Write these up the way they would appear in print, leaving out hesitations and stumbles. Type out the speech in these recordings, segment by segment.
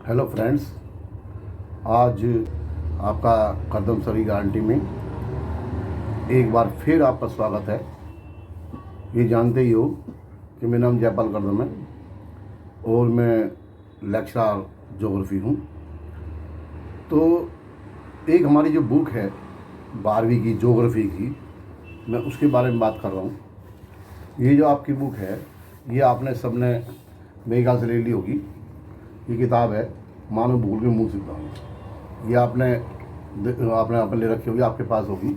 Hello friends, आज आपका कदम सरी गारंटी में एक बार फिर आपका स्वागत है। ये जानते ही हो कि मेरा नाम जयपाल करदम है और मैं लेक्चरर ज्योग्राफी हूँ। तो एक हमारी जो बुक है 12वीं की ज्योग्राफी की, मैं उसके बारे में बात कर रहा हूँ। ये जो आपकी बुक है ये आपने सबने मेरे ख्याल से ले ली होगी। ये किताब है मानव भूगोल के मूल सिद्धांत। ये आपने आपने ले रखी होगी, आपके पास होगी।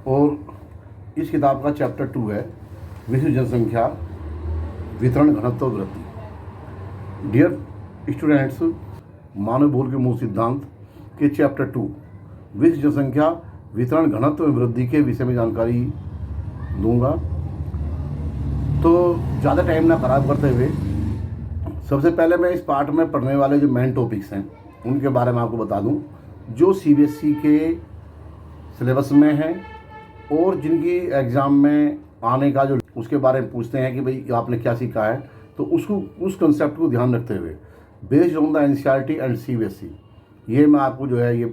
और इस किताब का चैप्टर 2 है विश्व जनसंख्या वितरण घनत्व वृद्धि। डियर स्टूडेंट्स, मानव भूगोल के मूल सिद्धांत के चैप्टर 2 विश्व जनसंख्या वितरण घनत्व में वृद्धि के विषय में जानकारी दूंगा। तो ज़्यादा टाइम ना खराब करते हुए सबसे पहले मैं इस पार्ट में पढ़ने वाले जो मेन टॉपिक्स हैं उनके बारे में आपको बता दूं, जो सीबीएसई के सिलेबस में हैं और जिनकी एग्ज़ाम में आने का जो उसके बारे में पूछते हैं कि भाई आपने क्या सीखा है, तो उस कंसेप्ट को ध्यान रखते हुए based on the NCERT and CBSE ये मैं आपको जो है ये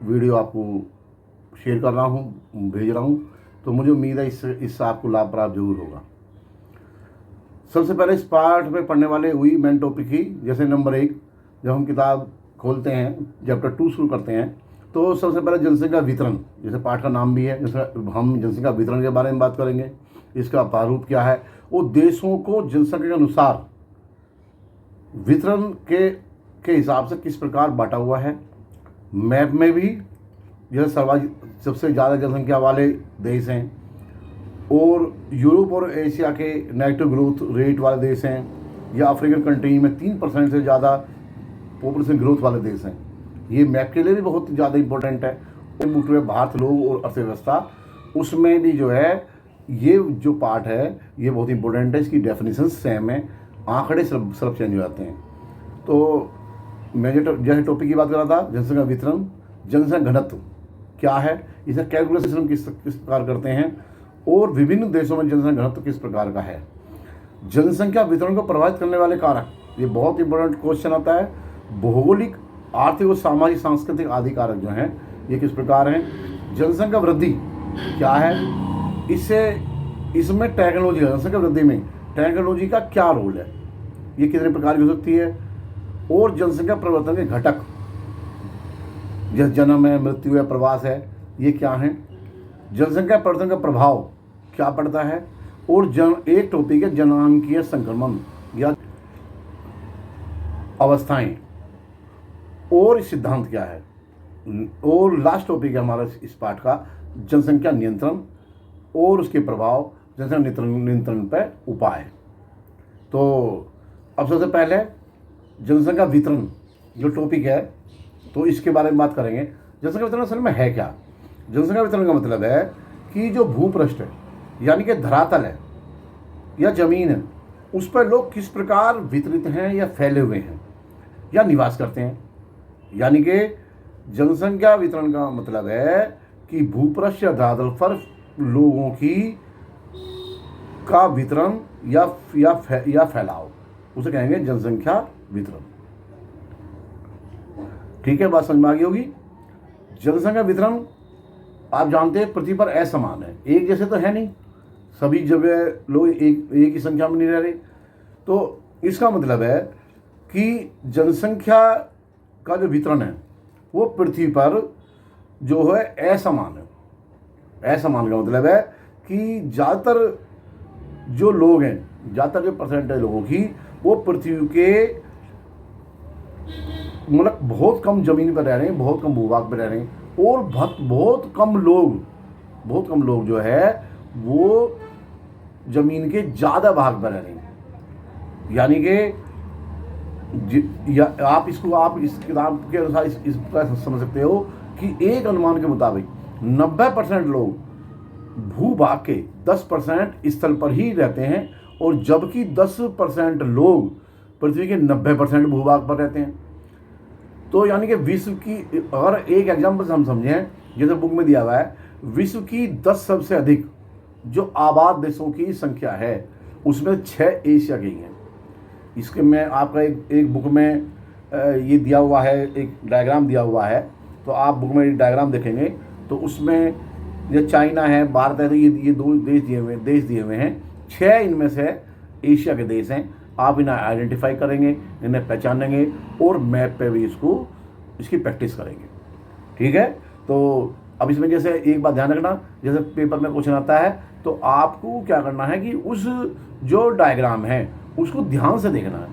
वीडियो आपको शेयर कर रहा हूँ, भेज रहा हूँ। तो मुझे उम्मीद है इससे आपको लाभ प्राप्त जरूर होगा। सबसे पहले इस पार्ट में पढ़ने वाले हुई मेन टॉपिक ही, जैसे नंबर 1 जब हम किताब खोलते हैं चैप्टर 2 शुरू करते हैं तो सबसे पहले जनसंख्या वितरण, जैसे पाठ का नाम भी है, जैसे हम जनसंख्या वितरण के बारे में बात करेंगे। इसका प्रारूप क्या है, वो देशों को जनसंख्या के अनुसार वितरण के हिसाब से किस प्रकार बांटा हुआ है। मैप में भी जैसे सबसे ज़्यादा जनसंख्या वाले देश हैं और यूरोप और एशिया के नेगेटिव ग्रोथ रेट वाले देश हैं, या अफ्रीकन कंट्री में 3% से ज़्यादा पॉपुलेशन ग्रोथ वाले देश हैं। ये मैप के लिए भी बहुत ज़्यादा इंपॉर्टेंट है। बुक में भारत, लोग और अर्थव्यवस्था, उसमें भी जो है ये जो पार्ट है ये बहुत इंपॉर्टेंट है। इसकी डेफिनेशन सेम है, आंकड़े सब चेंज हो जाते हैं। तो मैं जैसे टॉपिक की बात कर रहा था, जनसंख्या वितरण, जनसंख्या घनत्व क्या है, इसे कैलकुलेशन किस प्रकार करते हैं और विभिन्न देशों में जनसंख्या घनत्व किस प्रकार का है। जनसंख्या वितरण को प्रभावित करने वाले कारक, ये बहुत इंपॉर्टेंट क्वेश्चन आता है। भौगोलिक, आर्थिक और सामाजिक सांस्कृतिक आदि कारक जो हैं ये किस प्रकार हैं। जनसंख्या वृद्धि क्या है, इसमें टेक्नोलॉजी, जनसंख्या वृद्धि में टेक्नोलॉजी का क्या रोल है, ये कितने प्रकार की हो सकती है। और जनसंख्या परिवर्तन के घटक, जैसे जन्म है, मृत्यु है, प्रवास है, ये क्या हैं। जनसंख्या परिवर्तन का प्रभाव क्या पड़ता है। और एक टॉपिक है जनांकीय संक्रमण या अवस्थाएं और सिद्धांत क्या है। और लास्ट टॉपिक है हमारा इस पाठ का जनसंख्या नियंत्रण और उसके प्रभाव, जनसंख्या नियंत्रण पर उपाय। तो अब सबसे पहले जनसंख्या वितरण जो टॉपिक है तो इसके बारे में बात करेंगे। जनसंख्या वितरण असल में है क्या। जनसंख्या वितरण का मतलब है कि जो भूपृष्ठ है यानी कि धरातल है या जमीन है, उस पर लोग किस प्रकार वितरित हैं या फैले हुए हैं या निवास करते हैं। यानी कि जनसंख्या वितरण का मतलब है कि भूपृष्ठ या धरातल पर लोगों का वितरण या फैलाव, उसे कहेंगे जनसंख्या वितरण। ठीक है, बात समझ में आ गई होगी। जनसंख्या वितरण आप जानते हैं पृथ्वी पर असमान है, एक जैसे तो है नहीं, सभी जगह लोग एक ही संख्या में नहीं रह रहे। तो इसका मतलब है कि जनसंख्या का जो वितरण है वो पृथ्वी पर जो है असमान है। असमान का मतलब है कि ज़्यादातर जो लोग हैं, ज़्यादातर जो परसेंटेज लोगों की, वो पृथ्वी के मतलब बहुत कम जमीन पर रह रहे हैं, बहुत कम भूभाग पर रह रहे हैं, और बहुत कम लोग जो है वो जमीन के ज़्यादा भाग पर रह रहे हैं। यानी कि आप इस किताब के अनुसार इस प्रकार समझ सकते हो कि एक अनुमान के मुताबिक 90% लोग भूभाग के 10% स्थल पर ही रहते हैं, और जबकि 10% लोग पृथ्वी के 90% भूभाग पर रहते हैं। तो यानी कि विश्व की, अगर एक एग्जाम्पल हम समझें, जैसे बुक में दिया हुआ है, विश्व की 10 सबसे अधिक जो आबाद देशों की संख्या है उसमें 6 एशिया के ही हैं। इसके मैं आपका एक बुक में ये दिया हुआ है, एक डायग्राम दिया हुआ है, तो आप बुक में डायग्राम देखेंगे तो उसमें ये चाइना है, भारत है, तो ये दो देश दिए हुए हैं। 6 इनमें से एशिया के देश हैं। आप इन्हें आइडेंटिफाई करेंगे, इन्हें पहचानेंगे और मैप पे भी इसकी प्रैक्टिस करेंगे। ठीक है, तो अब इसमें जैसे एक बात ध्यान रखना, जैसे पेपर में क्वेश्चन आता है तो आपको क्या करना है कि उस जो डायग्राम है उसको ध्यान से देखना है।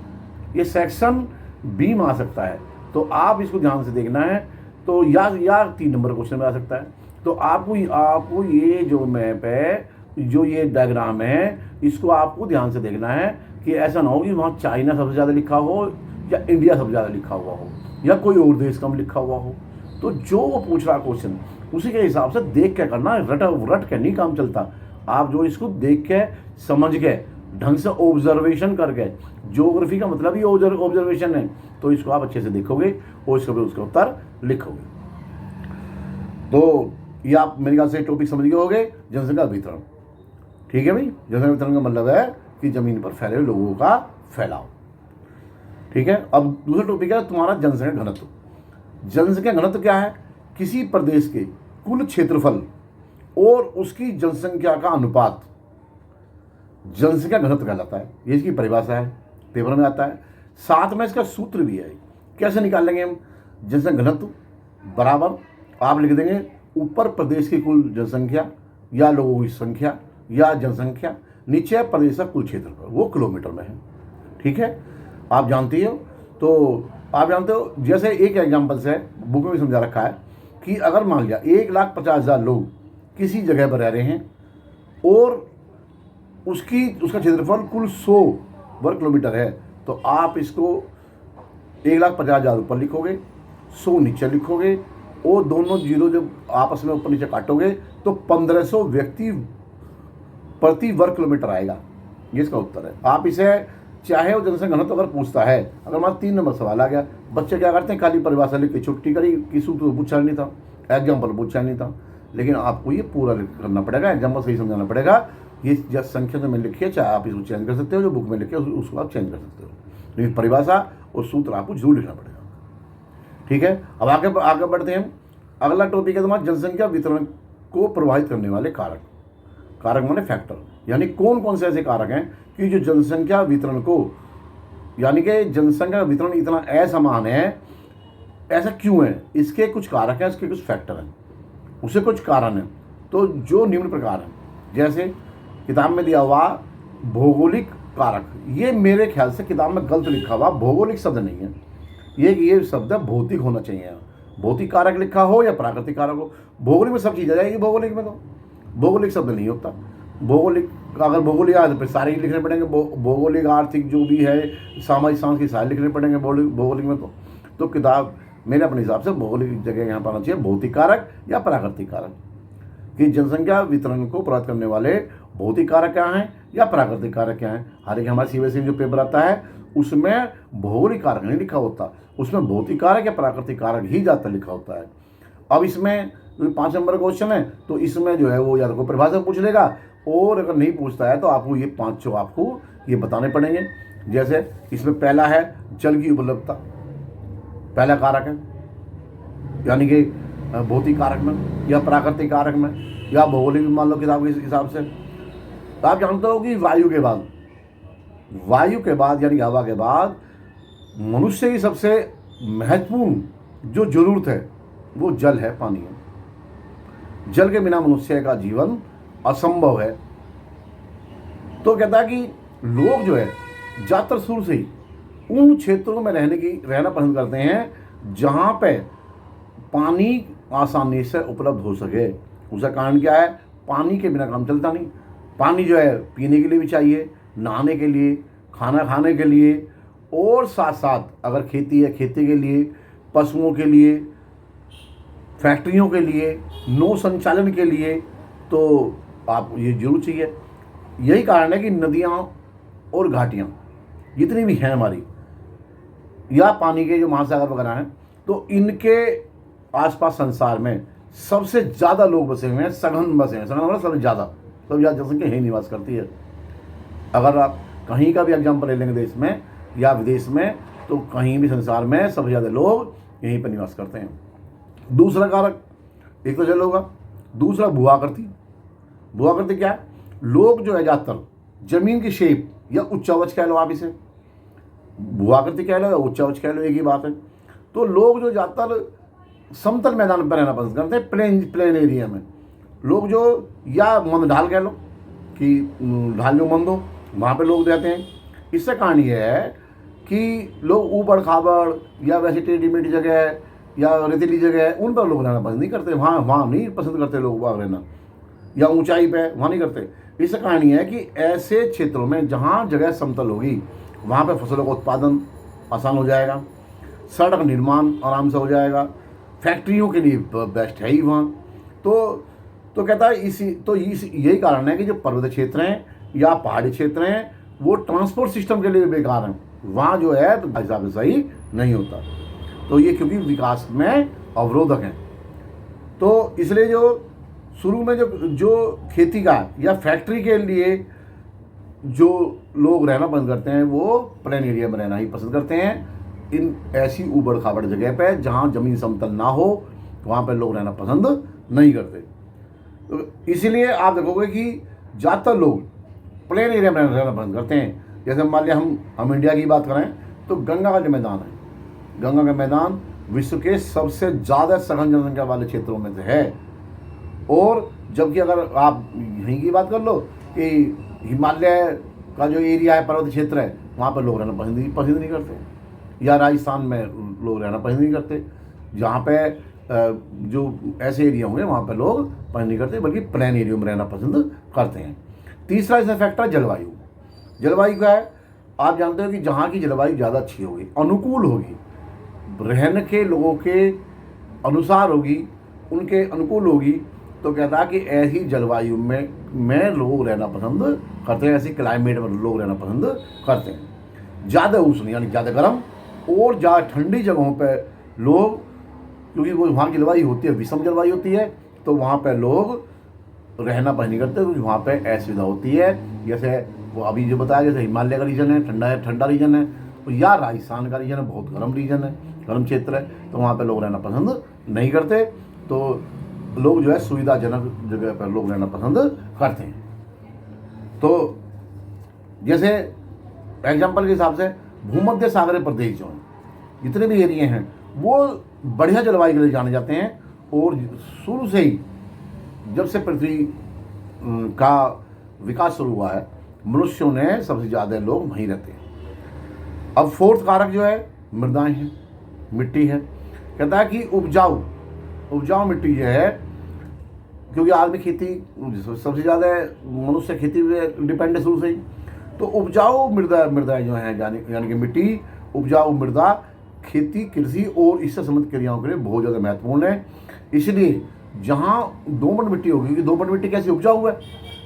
ये सेक्शन बी में आ सकता है, तो आप इसको ध्यान से देखना है। तो या 3 नंबर क्वेश्चन में आ सकता है। तो आपको ये जो मैप है, जो ये डायग्राम है, इसको आपको ध्यान से देखना है कि ऐसा ना हो कि वहाँ चाइना सबसे ज़्यादा लिखा हो या इंडिया सबसे ज़्यादा लिखा हुआ हो या कोई और देश कम लिखा हुआ हो। तो जो वो पूछ रहा क्वेश्चन उसी के हिसाब से देख के करना है, रट के नहीं काम चलता। आप जो इसको देख के समझ के ढंग से ऑब्जर्वेशन करके, ज्योग्राफी का मतलब ही ऑब्जर्वेशन है, तो इसको आप अच्छे से देखोगे और उसका उत्तर लिखोगे। तो ये आप मेरे ख्याल से टॉपिक समझ गए होंगे, जनसंख्या वितरण। ठीक है भाई, जनसंख्या वितरण का मतलब है कि जमीन पर फैले लोगों का फैलाव। ठीक है, अब दूसरा टॉपिक है तुम्हारा जनसंख्या घनत्व। जनसंख्या घनत्व क्या है? किसी प्रदेश के कुल क्षेत्रफल और उसकी जनसंख्या का अनुपात जनसंख्या घनत्व कहलाता है। ये इसकी परिभाषा है, पेपर में आता है। साथ में इसका सूत्र भी है। कैसे निकालेंगे हम? जनसंख्या घनत्व बराबर आप लिख देंगे ऊपर प्रदेश की कुल जनसंख्या या लोगों की संख्या या जनसंख्या, नीचे प्रदेश का कुल क्षेत्रफल, वो किलोमीटर में है। ठीक है, आप जानते हो। तो आप जानते हो, जैसे एक एग्जाम्पल से बुक में भी समझा रखा है कि अगर मान लिया 1,50,000 लोग किसी जगह पर रह रहे हैं और उसका क्षेत्रफल कुल 100 वर्ग किलोमीटर है, तो आप इसको 1,50,000 ऊपर लिखोगे, 100 नीचे लिखोगे और दोनों जीरो जब आपस में ऊपर नीचे काटोगे तो 1500 व्यक्ति प्रति वर्ग किलोमीटर आएगा। ये इसका उत्तर है। आप इसे चाहे वो जनसंख्या घनत्व अगर पूछता है, अगर मान 3 नंबर सवाल आ गया, बच्चे क्या करते हैं, खाली परिभाषा लिख के छुट्टी करी, किसी तो पूछा नहीं था, एग्जाम्पल पूछा नहीं था। लेकिन आपको ये पूरा करना पड़ेगा, एग्जाम्पल सही समझाना पड़ेगा। ये जब संख्या जो मैंने लिखी है, चाहे आप इसको चेंज कर सकते हो, जो बुक में लिखे उसको आप चेंज कर सकते हो, लेकिन परिभाषा और सूत्र आपको जरूर लिखना पड़ेगा। ठीक है, अब आगे बढ़ते हैं। अगला टॉपिक है तुम्हारा जनसंख्या वितरण को प्रभावित करने वाले कारक। कारक माने फैक्टर, यानी कौन कौन से ऐसे कारक हैं कि जो जनसंख्या वितरण को, यानी कि जनसंख्या वितरण इतना असमान है, ऐसा क्यों है? इसके कुछ कारक हैं, इसके कुछ फैक्टर हैं, उसे कुछ कारण हैं। तो जो निम्न प्रकार हैं, जैसे किताब में दिया हुआ भौगोलिक कारक, ये मेरे ख्याल से किताब में गलत लिखा हुआ, भौगोलिक शब्द नहीं है ये शब्द भौतिक होना चाहिए। भौतिक कारक लिखा हो या प्राकृतिक कारक हो, भौगोलिक में सब चीज़ आ जाएगी। भौगोलिक में तो भौगोलिक शब्द नहीं होता। भौगोलिक अगर भौगोलिक आए तो फिर सारे ही लिखने पड़ेंगे, भौगोलिक आर्थिक जो भी है, सामाजिक सांस्कृतिक सारे लिखने पड़ेंगे भौगोलिक में। तो किताब मेरे अपने हिसाब से भौगोलिक जगह यहाँ पर आना चाहिए, भौतिक कारक या प्राकृतिक कारक, कि जनसंख्या वितरण को प्रभावित करने वाले भौतिक कारक क्या हैं या प्राकृतिक कारक क्या हैं। हालांकि हमारे सीबीएसई जो पेपर आता है उसमें भौगोलिक कारक नहीं लिखा होता, उसमें भौतिक कारक या प्राकृतिक कारक ही ज़्यादा लिखा होता है। अब इसमें 5 नंबर क्वेश्चन है, तो इसमें जो है वो या तो कोई परिभाषा पूछ लेगा, और अगर नहीं पूछता है तो आपको ये 5 आपको ये बताने पड़ेंगे। जैसे इसमें पहला है जल की उपलब्धता, पहला कारक है, यानी कि भौतिक कारक में या प्राकृतिक कारक में या भौगोलिक मान लो किताब के हिसाब से। तो आप जानते हो कि वायु के बाद यानी हवा के बाद मनुष्य की सबसे महत्वपूर्ण जो जरूरत है वो जल है, पानी है। जल के बिना मनुष्य का जीवन असंभव है। तो कहता है कि लोग जो है ज़्यादातर शुरू से ही उन क्षेत्रों में रहना पसंद करते हैं जहाँ पे पानी आसानी से उपलब्ध हो सके। उसका कारण क्या है? पानी के बिना काम चलता नहीं। पानी जो है पीने के लिए भी चाहिए, नहाने के लिए, खाना खाने के लिए, और साथ साथ अगर खेती है खेती के लिए, पशुओं के लिए, फैक्ट्रियों के लिए, नौ संचालन के लिए, तो आप ये जरूर चाहिए। यही कारण है कि नदियाँ और घाटियाँ जितनी भी हैं हमारी, या पानी के जो महासागर वगैरह हैं, तो इनके आसपास संसार में सबसे ज़्यादा लोग बसे हुए हैं, सघन बसे हैं। सघन मतलब सबसे ज़्यादा जनसंख्या यही निवास करती है। अगर आप कहीं का भी एग्जाम्पल ले लेंगे देश में या विदेश में, तो कहीं भी संसार में सबसे ज़्यादा लोग यहीं पर निवास करते हैं। दूसरा कारक एक तो जल होगा, दूसरा भूआकृति। भूआकृति क्या है? लोग जो है ज़्यादातर जमीन की शेप या उच्चावच कह लो, आप इसे भूआकृति कह लो या उच्चावच कह लो, एक ही बात है। तो लोग जो ज़्यादातर समतल मैदान पर रहना पसंद करते हैं, प्लेन एरिया में। लोग जो या मंद ढाल कह लो कि ढाल जो मंद हो, वहाँ पे लोग रहते हैं। इससे कारण ये है कि लोग ऊबड़ खाबड़ या वैसे टेढ़ी मेढ़ी जगह या रेतीली जगह, उन पर लोग रहना पसंद नहीं करते। वहाँ नहीं पसंद करते लोग वहाँ रहना, या ऊंचाई पे वहाँ नहीं करते। इसका कारण ये है कि ऐसे क्षेत्रों में जहाँ जगह समतल होगी वहाँ पे फसलों का उत्पादन आसान हो जाएगा, सड़क निर्माण आराम से हो जाएगा, फैक्ट्रियों के लिए बेस्ट है ही वहाँ। तो कहता है यही कारण है कि जो पर्वत क्षेत्र हैं या पहाड़ी क्षेत्र हैं वो ट्रांसपोर्ट सिस्टम के लिए बेकार हैं, वहाँ जो है तो हिसाब से सही नहीं होता। तो ये क्योंकि विकास में अवरोधक हैं। तो इसलिए जो शुरू में जो खेती का या फैक्ट्री के लिए जो लोग रहना पसंद करते हैं वो प्लेन एरिया में रहना ही पसंद करते हैं। इन ऐसी ऊबड़ खाबड़ जगह पे जहाँ ज़मीन समतल ना हो वहाँ पर लोग रहना पसंद नहीं करते। तो इसीलिए आप देखोगे कि ज़्यादातर लोग प्लेन एरिया में रहना पसंद करते हैं। जैसे मान लिया हम इंडिया की बात करें तो गंगा का जो मैदान है, गंगा का मैदान विश्व के सबसे ज़्यादा सघन जनसंख्या वाले क्षेत्रों में से है। और जबकि अगर आप यहीं की बात कर लो कि हिमालय का जो एरिया है, पर्वत क्षेत्र है, वहाँ पर लोग रहना पसंद नहीं करते, या राजस्थान में लोग रहना पसंद नहीं करते। जहाँ पे जो ऐसे एरिया होंगे वहाँ पर लोग पसंद नहीं करते, बल्कि प्लेन एरिया में रहना पसंद करते हैं। तीसरा इसमें फैक्टर जलवायु। जलवायु क्या है? आप जानते हो कि जहाँ की जलवायु ज़्यादा अच्छी होगी, अनुकूल होगी, रहने के लोगों के अनुसार होगी, उनके अनुकूल होगी, तो कहता है कि ऐसी जलवायु में लोग रहना पसंद करते हैं, ऐसी क्लाइमेट में लोग रहना पसंद करते हैं। ज़्यादा उष्ण यानी ज़्यादा गर्म और ज़्यादा ठंडी जगहों पर लोग, क्योंकि वो वहाँ की जलवायु होती है विषम जलवायु होती है, तो वहाँ पर लोग रहना पसंद नहीं करते, क्योंकि वहाँ पर असुविधा होती है। जैसे वो अभी जो बताया, जैसे हिमालय का रीजन है, ठंडा रीजन है, तो या राजस्थान का रीजन है, बहुत गर्म रीजन है, गर्म क्षेत्र है, तो वहाँ पर लोग रहना पसंद नहीं करते। तो लोग जो है सुविधाजनक जगह पर लोग रहना पसंद करते हैं। तो जैसे एग्जाम्पल के हिसाब से भूमध्य सागरीय प्रदेश जो हैं, जितने भी एरिए हैं वो बढ़िया जलवायु के लिए जाने जाते हैं। और शुरू से ही जब से पृथ्वी का विकास शुरू हुआ है, मनुष्यों ने सबसे ज़्यादा लोग वहीं रहते हैं। अब फोर्थ कारक जो है मृदाएं हैं, मिट्टी है। कहता है कि उपजाऊ मिट्टी जो है, क्योंकि आदमी खेती सबसे ज़्यादा मनुष्य खेती पे डिपेंड है शुरू से ही, तो उपजाऊ मृदा जो है यानी कि मिट्टी, उपजाऊ मृदा खेती, कृषि और इससे संबंधित क्रियाओं के लिए बहुत ज़्यादा महत्वपूर्ण है। इसलिए जहाँ दोमट मिट्टी होगी, क्योंकि दोमट मिट्टी कैसी उपजाऊ है,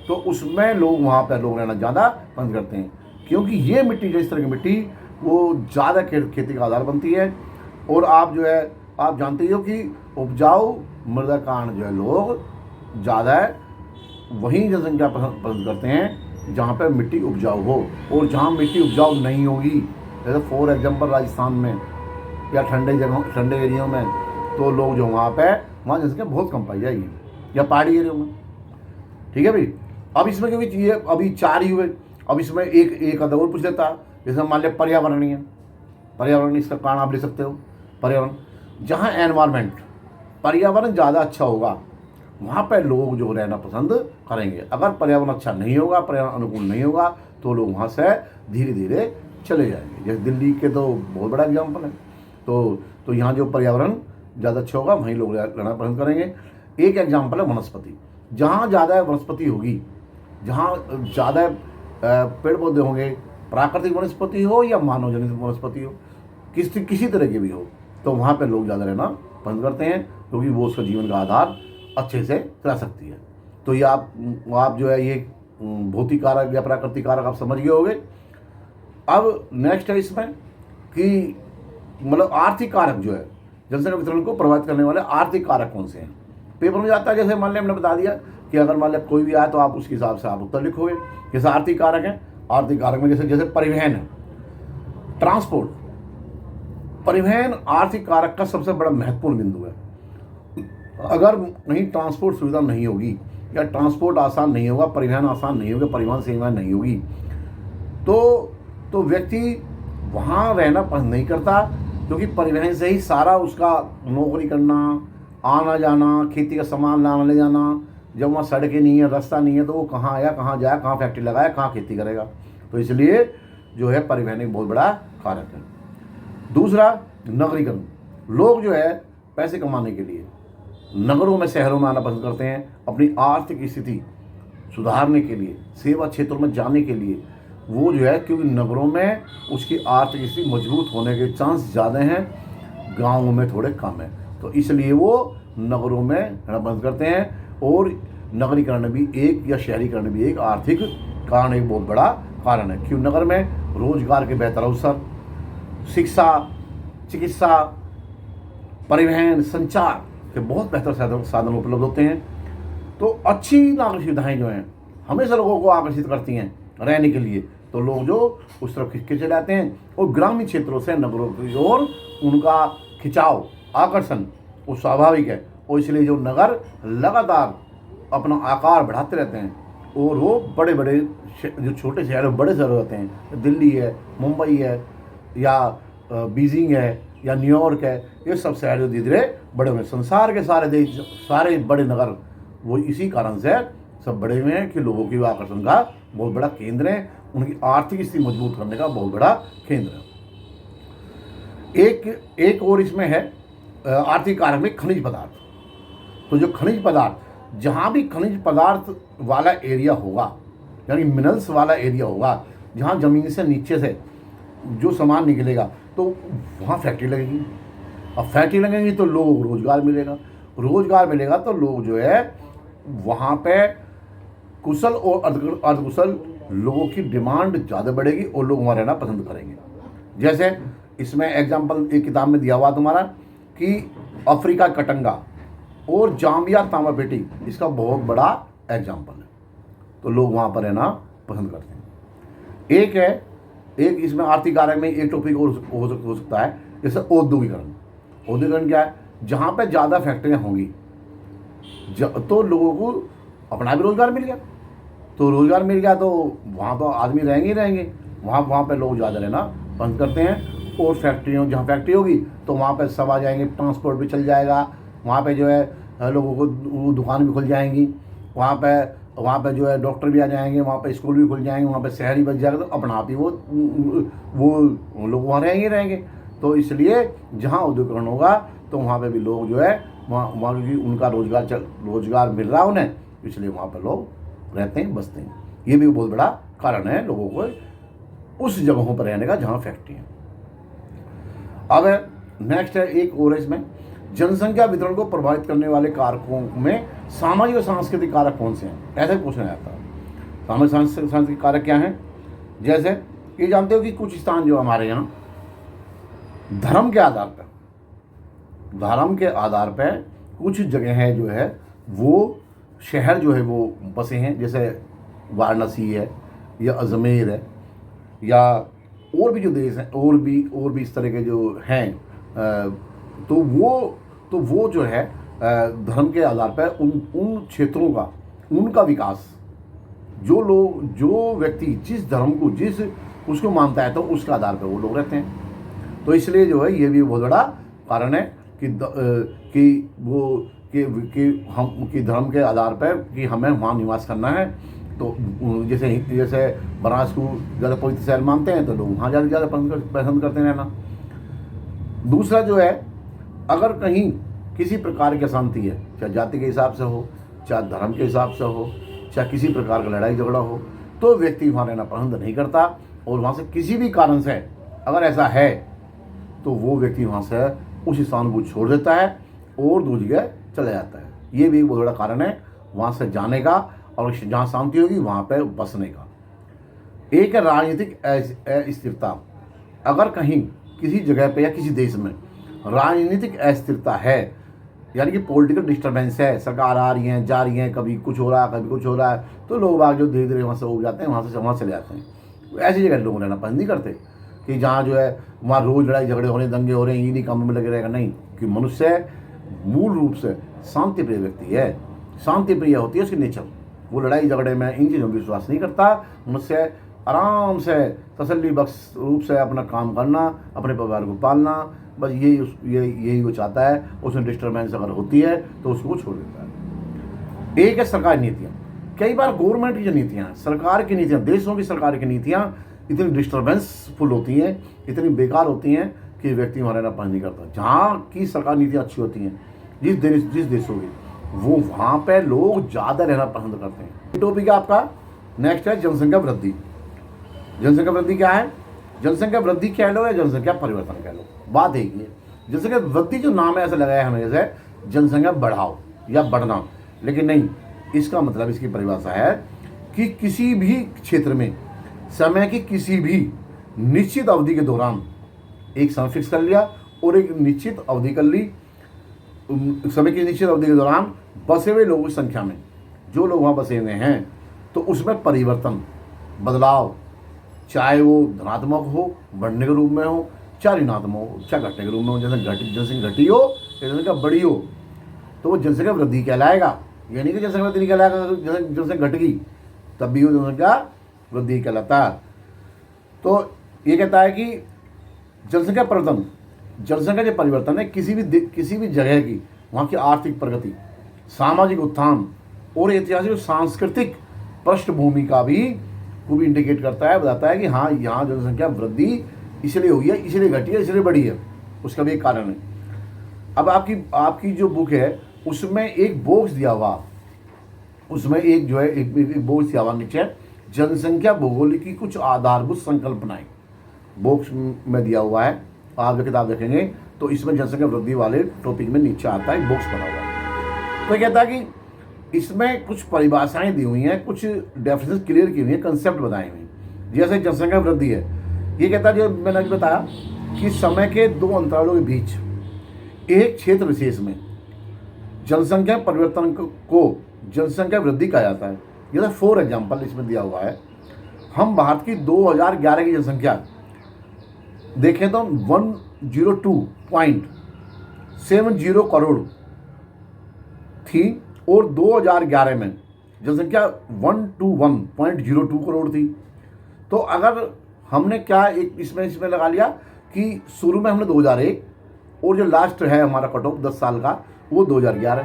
तो उसमें लोग वहाँ पर लोग रहना ज़्यादा पसंद करते हैं, क्योंकि ये मिट्टी जो इस तरह की मिट्टी वो ज़्यादा खेती का आधार बनती है। और आप जानते हो कि उपजाऊ मृदा कारण जो है लोग ज़्यादा वहीं जनसंख्या पसंद करते हैं जहाँ पर मिट्टी उपजाऊ हो। और जहाँ मिट्टी उपजाऊ नहीं होगी, जैसे फॉर एग्जांपल राजस्थान में या ठंडे एरियो में, तो लोग जो वहाँ जनसंख्या बहुत कम पाई जाएगी, या पहाड़ी एरियो में। ठीक है भाई। अब इसमें क्योंकि ये अभी 4 ही हुए, अब इसमें एक आधा और पूछ लेता है। जैसे मान लिया पर्यावरण, इसका कारण आप ले सकते हो। पर्यावरण, जहाँ एनवायरनमेंट पर्यावरण ज़्यादा अच्छा होगा वहाँ पर लोग जो रहना पसंद करेंगे। अगर पर्यावरण अच्छा नहीं होगा, पर्यावरण अनुकूल नहीं होगा, तो लोग वहाँ से धीरे धीरे चले जाएंगे। जैसे दिल्ली के तो बहुत बड़ा एग्जाम्पल है। तो यहाँ जो पर्यावरण ज़्यादा अच्छा होगा वहीं लोग रहना पसंद करेंगे। एक एग्जाम्पल है वनस्पति। जहाँ ज़्यादा वनस्पति होगी, जहाँ ज़्यादा पेड़ पौधे होंगे, प्राकृतिक वनस्पति हो या मानव जनित वनस्पति हो, किसी तरह की भी हो, तो वहाँ पर लोग ज़्यादा रहना पसंद करते हैं, क्योंकि वो उसका जीवन का आधार अच्छे से रह सकती है। तो ये आप जो है ये भौतिक कारक या प्राकृतिक कारक आप समझ गए होंगे। अब नेक्स्ट है इसमें कि मतलब आर्थिक कारक जो है जनसंख्या वितरण को प्रभावित करने वाले आर्थिक कारक कौन से हैं। पेपर में जाता है, जैसे मान लिया हमने बता दिया कि अगर मान लिया कोई भी आए तो आप उसके हिसाब से आप उत्तर लिखोगे। जैसे आर्थिक कारक हैं, आर्थिक कारक में जैसे परिवहन है, ट्रांसपोर्ट, परिवहन आर्थिक कारक का सबसे बड़ा महत्वपूर्ण बिंदु है। अगर कहीं ट्रांसपोर्ट सुविधा नहीं होगी या ट्रांसपोर्ट आसान नहीं होगा, परिवहन आसान नहीं होगा, परिवहन सेवाएं नहीं होगी, तो व्यक्ति वहाँ रहना पसंद नहीं करता, क्योंकि परिवहन से ही सारा उसका नौकरी करना, आना जाना, खेती का सामान लाना ले जाना, जब वहाँ सड़कें नहीं है, रास्ता नहीं है, तो वो कहाँ आया, कहाँ जाए, कहाँ फैक्ट्री लगाया, कहाँ खेती करेगा। तो इसलिए जो है परिवहन एक बहुत बड़ा कारक है। दूसरा, नगरीकरण। लोग जो है पैसे कमाने के लिए नगरों में, शहरों में आना पसंद करते हैं, अपनी आर्थिक स्थिति सुधारने के लिए, सेवा क्षेत्रों में जाने के लिए। वो जो है, क्योंकि नगरों में उसकी आर्थिक स्थिति मजबूत होने के चांस ज़्यादा हैं, गाँवों में थोड़े कम है, तो इसलिए वो नगरों में रहना पसंद करते हैं। और नगरीकरण भी एक, या शहरीकरण भी एक आर्थिक कारण, एक बहुत बड़ा कारण है। क्यों? नगर में रोजगार के बेहतर अवसर, शिक्षा, चिकित्सा, परिवहन, संचार के बहुत बेहतर साधन उपलब्ध होते हैं। तो अच्छी नागरिक सुविधाएं जो हैं हमेशा लोगों को आकर्षित करती हैं रहने के लिए, तो लोग जो उस तरफ खिंच के चले आते हैं। और ग्रामीण क्षेत्रों से नगरों की ओर उनका खिंचाव, आकर्षण वो स्वाभाविक है। और इसलिए जो नगर लगातार अपना आकार बढ़ाते रहते हैं, और वो बड़े बड़े जो छोटे शहर, बड़े शहर होते हैं, दिल्ली है, मुंबई है, या बीजिंग है, या न्यूयॉर्क है, ये सब शहर जो धीरे धीरे बड़े हुए। संसार के सारे देश, सारे बड़े नगर वो इसी कारण से सब बड़े हुए हैं कि लोगों की आकर्षण का बहुत बड़ा केंद्र है, उनकी आर्थिक स्थिति मजबूत करने का बहुत बड़ा केंद्र है। एक और इसमें है आर्थिक कारक में खनिज पदार्थ। तो जो खनिज पदार्थ, जहाँ भी खनिज पदार्थ वाला एरिया होगा, यानी मिनरल्स वाला एरिया होगा, जहाँ ज़मीन से नीचे से जो सामान निकलेगा, तो वहाँ फैक्ट्री लगेगी। अब फैक्ट्री लगेंगी तो लोगों को रोज़गार मिलेगा, रोज़गार मिलेगा तो लोग जो है वहाँ पे कुशल और अर्धकुशल लोगों की डिमांड ज़्यादा बढ़ेगी, और लोग वहाँ रहना पसंद करेंगे। जैसे इसमें एग्जाम्पल एक किताब में दिया हुआ तुम्हारा कि अफ्रीका कटंगा और जाम्बिया तामापेटी, इसका बहुत बड़ा एग्जाम्पल है। तो लोग वहाँ पर रहना पसंद करते हैं। एक इसमें आर्थिक कारक में एक टॉपिक हो सकता है, जैसे औद्योगिकरण। औद्योगिकरण क्या है? जहाँ पे ज़्यादा फैक्ट्रियाँ होंगी तो लोगों को अपना भी रोज़गार मिल गया, तो रोज़गार मिल गया तो वहाँ तो आदमी रहेंगे ही रहेंगे, वहाँ पे लोग ज़्यादा रहना पसंद करते हैं। और फैक्ट्रियों, जहाँ फैक्ट्री होगी तो वहाँ पे सब आ जाएंगे, ट्रांसपोर्ट भी चल जाएगा, वहाँ पे जो है लोगों को दुकान भी खुल जाएंगी, वहाँ पे जो है डॉक्टर भी आ जाएंगे, वहाँ पे स्कूल भी खुल जाएंगे, वहाँ पे शहर ही बच जाएगा, तो अपना आप ही वो लोग वहाँ रहेंगे। तो इसलिए जहाँ औद्योगिकरण होगा तो वहाँ पे भी लोग जो है वहाँ क्योंकि उनका रोज़गार मिल रहा है उन्हें, इसलिए वहाँ पर लोग रहते हैं, बसते हैं। ये भी बहुत बड़ा कारण है लोगों को उस जगहों पर रहने का जहाँ फैक्ट्री है। अब नेक्स्ट है एक और, इसमें जनसंख्या वितरण को प्रभावित करने वाले कारकों में सामाजिक और सांस्कृतिक कारक कौन से हैं, ऐसे पूछना जाता है। सामाजिक सांस्कृतिक कारक क्या हैं? जैसे ये जानते हो कि कुछ स्थान जो हमारे यहाँ धर्म के आधार पर कुछ जगह है जो है वो शहर जो है वो बसे हैं, जैसे वाराणसी है या अजमेर है, या और भी जो देश हैं, और भी इस तरह के जो हैं, तो वो जो है धर्म के आधार पर उन क्षेत्रों का, उनका विकास, जो व्यक्ति जिस धर्म को उसको मानता है तो उसके आधार पर वो लोग रहते हैं। तो इसलिए जो है ये भी बहुत बड़ा कारण है कि धर्म के आधार पर कि हमें वहाँ निवास करना है। तो जैसे बनारस को ज़्यादा पवित्र शहर मानते हैं तो लोग वहाँ ज़्यादा पसंद करते हैं रहना। दूसरा जो है, अगर कहीं किसी प्रकार की अशांति है, चाहे जाति के हिसाब से हो, चाहे धर्म के हिसाब से हो, चाहे किसी प्रकार का लड़ाई झगड़ा हो, तो व्यक्ति वहाँ रहना पसंद नहीं करता, और वहाँ से किसी भी कारण से अगर ऐसा है तो वो व्यक्ति वहाँ से उस स्थान को छोड़ देता है और दूसरी जगह चला जाता है। ये भी एक बहुत बड़ा कारण है वहाँ से जाने का, और जहाँ शांति होगी वहाँ पर बसने का। एक है राजनीतिक अस्थिरता। अगर कहीं किसी जगह पे या किसी देश में राजनीतिक अस्थिरता है, यानी कि पॉलिटिकल डिस्टर्बेंस है, सरकार आ रही है जा रही है, कभी कुछ हो रहा है कभी कुछ हो रहा है, तो लोग बाग जो धीरे धीरे वहाँ से उग जाते हैं, वहाँ से चले जाते हैं। तो ऐसी जगह लोग रहना पसंद नहीं करते। कि जहाँ जो है वहाँ रोज़ लड़ाई झगड़े हो रहे हैं, दंगे हो रहे हैं, इन्हीं कामों में लगे रहेगा, नहीं। कि मनुष्य मूल रूप से शांति प्रिय व्यक्ति है, शांति प्रिय होती है उसकी नेचर। वो लड़ाई झगड़े में इन चीज़ों में विश्वास नहीं करता। मनुष्य आराम से तसल्ली बख्श रूप से अपना काम करना, अपने परिवार को पालना, बस यही वो चाहता है। उसमें डिस्टर्बेंस अगर होती है तो उसको छोड़ देता है। एक है सरकारी नीतियाँ। कई बार गवर्नमेंट की जो नीतियाँ, सरकार की नीतियाँ, देशों की सरकार की नीतियाँ इतनी डिस्टर्बेंसफुल होती हैं, इतनी बेकार होती हैं कि व्यक्ति वहाँ रहना पसंद नहीं करता। जहाँ की सरकार नीतियाँ अच्छी होती हैं, जिस देशों की, वो वहाँ पे लोग ज़्यादा रहना पसंद करते हैं। टॉपिक है आपका नेक्स्ट है जनसंख्या वृद्धि। जनसंख्या वृद्धि क्या है? जनसंख्या वृद्धि कह लो या जनसंख्या परिवर्तन कह लो, बात एक ही है। जनसंख्या वृद्धि जो नाम है ऐसा लगाया हमें जैसे जनसंख्या बढ़ाओ या बढ़ना, लेकिन नहीं। इसका मतलब, इसकी परिभाषा है कि किसी भी क्षेत्र में समय की किसी भी निश्चित अवधि के दौरान एक समय फिक्स कर लिया और एक निश्चित अवधि कर ली, समय की निश्चित अवधि के दौरान बसे हुए लोगों की संख्या में, जो लोग वहाँ बसे हुए हैं, तो उसमें परिवर्तन, बदलाव, चाहे वो धनात्मक हो, बढ़ने के रूप में हो, चाहे ऋणात्मक हो, चाहे घटने के रूप में हो। जैसे जनसंख्या घटी हो या जनसंख्या बढ़ी हो तो वो जनसंख्या वृद्धि कहलाएगा। यानी कि जनसंख्या वृद्धि नहीं कहलाएगा, जनसंख्या घट गई तब भी वो जनसंख्या वृद्धि कहलाता है। तो ये कहता है कि जनसंख्या परिवर्तन, जनसंख्या जो परिवर्तन है किसी भी जगह की, वहाँ की आर्थिक प्रगति, सामाजिक उत्थान और ऐतिहासिक सांस्कृतिक पृष्ठभूमि का भी वो भी इंडिकेट करता है, बताता है कि हाँ, यहाँ जनसंख्या वृद्धि इसलिए हुई है, इसलिए घटी है, इसलिए बढ़ी है, उसका भी एक कारण है। अब आपकी जो बुक है उसमें एक बॉक्स दिया हुआ, उसमें एक जो है एक बॉक्स दिया हुआ नीचे, जनसंख्या भूगोल की कुछ आधारभूत संकल्पनाएं बॉक्स में दिया हुआ है। आप जब किताब देखेंगे तो इसमें जनसंख्या वृद्धि वाले टॉपिक में नीचे आता है, बॉक्स बना हुआ है। तो कहता है कि इसमें कुछ परिभाषाएं दी हुई हैं, कुछ डेफिनेशन क्लियर की हुई हैं, कंसेप्ट बताए हुए हैं। जैसे जनसंख्या वृद्धि है, ये कहता है, जो मैंने अभी बताया कि समय के दो अंतरालों के बीच एक क्षेत्र विशेष में जनसंख्या परिवर्तन को जनसंख्या वृद्धि कहा जाता है। जैसे फॉर एग्जाम्पल इसमें दिया हुआ है, हम भारत की 2011 की जनसंख्या देखें तो 102.70 करोड़ थी और 2011 में जनसंख्या 121.02 करोड़ थी। तो अगर हमने क्या एक इसमें लगा लिया कि शुरू में हमने 2001 और जो लास्ट है हमारा कट ऑफ 10 साल का वो 2011।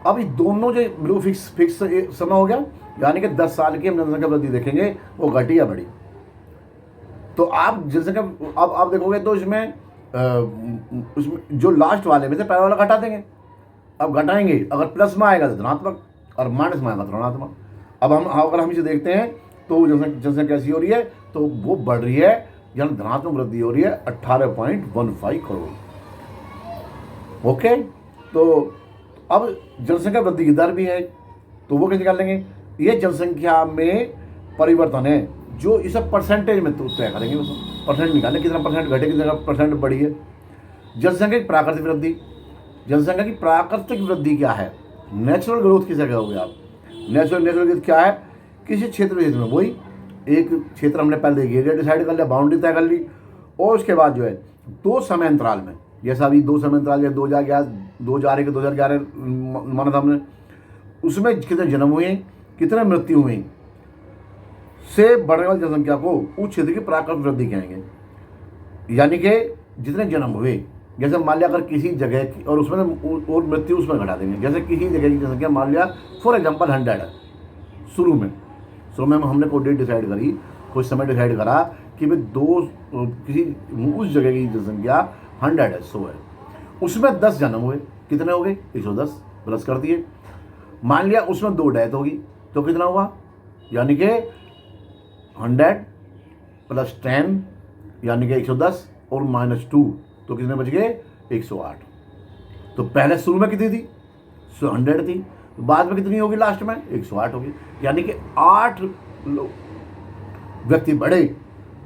अब ये दोनों जो बिल्कुल फिक्स समय हो गया, यानी कि 10 साल की हम जनसंख्या वृद्धि देखेंगे वो घटी या बढ़ी। तो आप जनसंख्या अब आप देखोगे तो इसमें जो लास्ट वाले में से पहले वाला घटा देंगे। अब घटाएंगे, अगर प्लस में आएगा तो धनात्मक और माइनस में आएगा तो ऋणात्मक। अब अगर हम इसे देखते हैं तो जनसंख्या कैसी हो रही है, तो वो बढ़ रही है, यानी धनात्मक वृद्धि हो रही है 18.15 करोड़। ओके, तो अब जनसंख्या वृद्धि की दर भी है, तो वो कैसे निकालेंगे? ये जनसंख्या में परिवर्तन है, जो इसे परसेंटेज में तो तय करेंगे, उसको परसेंट निकालें, कितना परसेंट घटे, कितना परसेंट बढ़ी है। जनसंख्या की प्राकृतिक वृद्धि, जनसंख्या की प्राकृतिक वृद्धि क्या है? नेचुरल ग्रोथ किसे कहोगे आप? नेचुरल ग्रोथ क्या है? किसी क्षेत्र में वही एक क्षेत्र हमने पहले एरिया डिसाइड कर लिया, बाउंड्री तय कर ली, और उसके बाद जो है दो समय अंतराल में, जैसा अभी दो समय अंतराल जैसे 2011 माना था हमने, उसमें कितने जन्म हुए, कितने मृत्यु हुई, से बढ़ने वाली जनसंख्या को उस क्षेत्र की प्राकृतिक वृद्धि कहेंगे। यानी कि जितने जन्म हुए, जैसे मान लिया अगर किसी जगह की, और उसमें और मृत्यु उसमें घटा देंगे। जैसे किसी जगह की जनसंख्या मान लिया फॉर एग्जांपल 100 है, शुरू में हमने कोई डेट डिसाइड करी, कोई समय डिसाइड करा कि भाई किसी उस जगह की जनसंख्या 100 है, 100 है, उसमें 10 जन्म हुए, कितने हो गए? 110 प्लस कर दिए। मान लिया उसमें 2 डेथ होगी तो कितना हुआ? यानी कि 100 + 10 यानी कि 110 और -2 तो कितने बच गए? 108। तो पहले शुरू में कितनी थी? 100 थी, तो बाद में कितनी होगी? लास्ट में 108 होगी। यानी कि 8 व्यक्ति बढ़े।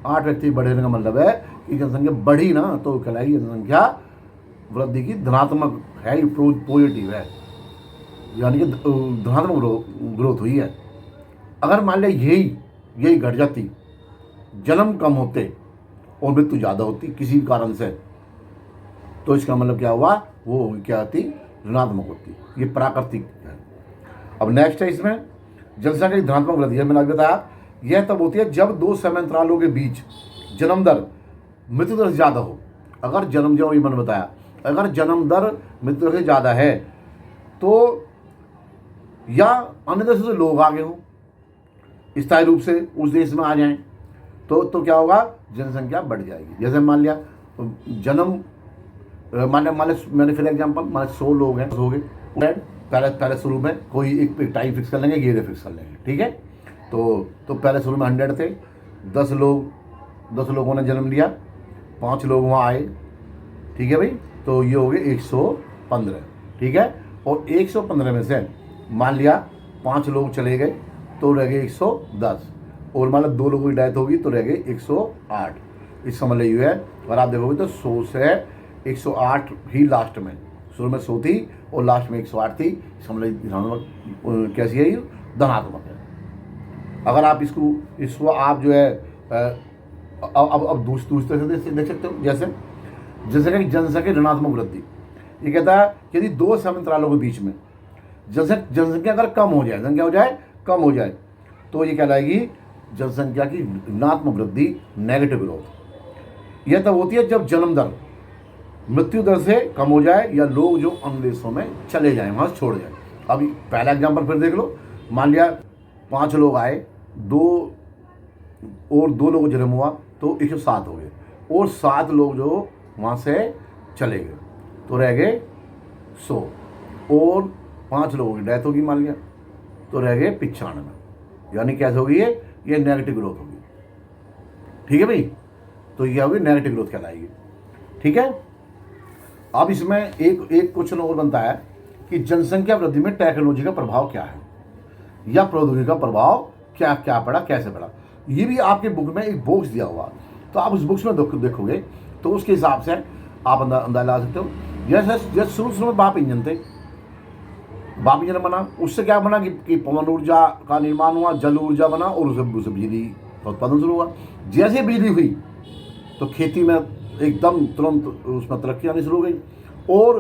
8 व्यक्ति बढ़ने का मतलब है कि जनसंख्या बढ़ी ना, तो कहलाएगी जनसंख्या वृद्धि की धनात्मक है, पॉजिटिव है, यानी कि धनात्मक ग्रोथ हुई है। अगर मान लिया यही घट जाती, जन्म कम होते और मृत्यु ज़्यादा होती किसी भी कारण से, तो इसका मतलब क्या हुआ, वो क्या होती, ऋणात्मक होती। ये प्राकृतिक है। अब नेक्स्ट है इसमें जनसंख्या की धनात्मक वृद्धि है। मैंने आपको बताया यह तब होती है जब दो समयांतरालों के बीच जन्म दर मृत्यु दर से ज़्यादा हो। अगर जन्म, जो ये मैंने बताया, अगर जन्म दर मृत्यु दर से ज़्यादा है तो, या अन्य देशों से लोग आगे हों, स्थायी रूप से उस देश में आ जाएं, तो क्या होगा, जनसंख्या बढ़ जाएगी। जैसे मान लिया जन्म, मान मैंने फिर एग्जाम्पल, मान 100 लोग हैं, हो गए, पहले शुरू में कोई एक टाइम फिक्स कर लेंगे, ये फिक्स कर लेंगे, ठीक है। तो पहले शुरू में 100 थे, 10 लोगों ने जन्म लिया, 5 लोग वहाँ आए, ठीक है भाई, तो ये हो गए 115, ठीक है। और 115 में से मान लिया 5 लोग चले गए तो रह गए 110, और मान लो 2 लोगों की डेथ होगी तो रह गए 108। इसका मतलब ये है, अगर आप देखोगे तो 100 से 108 ही लास्ट में, शुरू में 100 थी और लास्ट में 108 थी। इसका मतलब कैसी है, ये धनात्मक है। अगर आप इसको आप जो है अब दूसरे से देख सकते हो, जैसे कि जनसंख्या ऋणात्मक वृद्धि। ये कहता है यदि 2 समयांतरालों के बीच में जनसंख्या अगर कम हो जाए, तो ये कहलाएगी जनसंख्या की ऋणात्मक वृद्धि, नेगेटिव ग्रोथ। यह तब होती है जब जन्म दर मृत्यु दर से कम हो जाए या लोग जो अन्य देशों में चले जाएं, वहाँ से छोड़ जाए। अभी पहला एग्जाम्पल फिर देख लो, मान लिया 5 लोग आए, 2 लोगों जन्म हुआ तो 107 हो गए, और 7 लोग जो वहाँ से चले गए तो रह गए 100, और 5 लोगों की डेथ होगी मान लिया तो रह गए 95। यानी कैसे होगी, ये नेगेटिव ग्रोथ होगी, ठीक है भाई। तो ये होगी नेगेटिव ग्रोथ कहलाएगी, ठीक है। अब इसमें एक क्वेश्चन और बनता है कि जनसंख्या वृद्धि में टेक्नोलॉजी का प्रभाव क्या है, या प्रौद्योगिकी का प्रभाव क्या पड़ा, कैसे पड़ा। ये भी आपके बुक में एक बॉक्स दिया हुआ, तो आप उस बुक्स में देखोगे तो उसके हिसाब से आप अंदाजा ला सकते हो। जैसे शुरू में भाप इंजन बना, उससे क्या बना कि पवन ऊर्जा का निर्माण हुआ, जल ऊर्जा बना, और उससे बिजली का उत्पादन शुरू हुआ। जैसे बिजली हुई तो खेती में एकदम तुरंत उसमें तरक्की आनी शुरू हो गई, और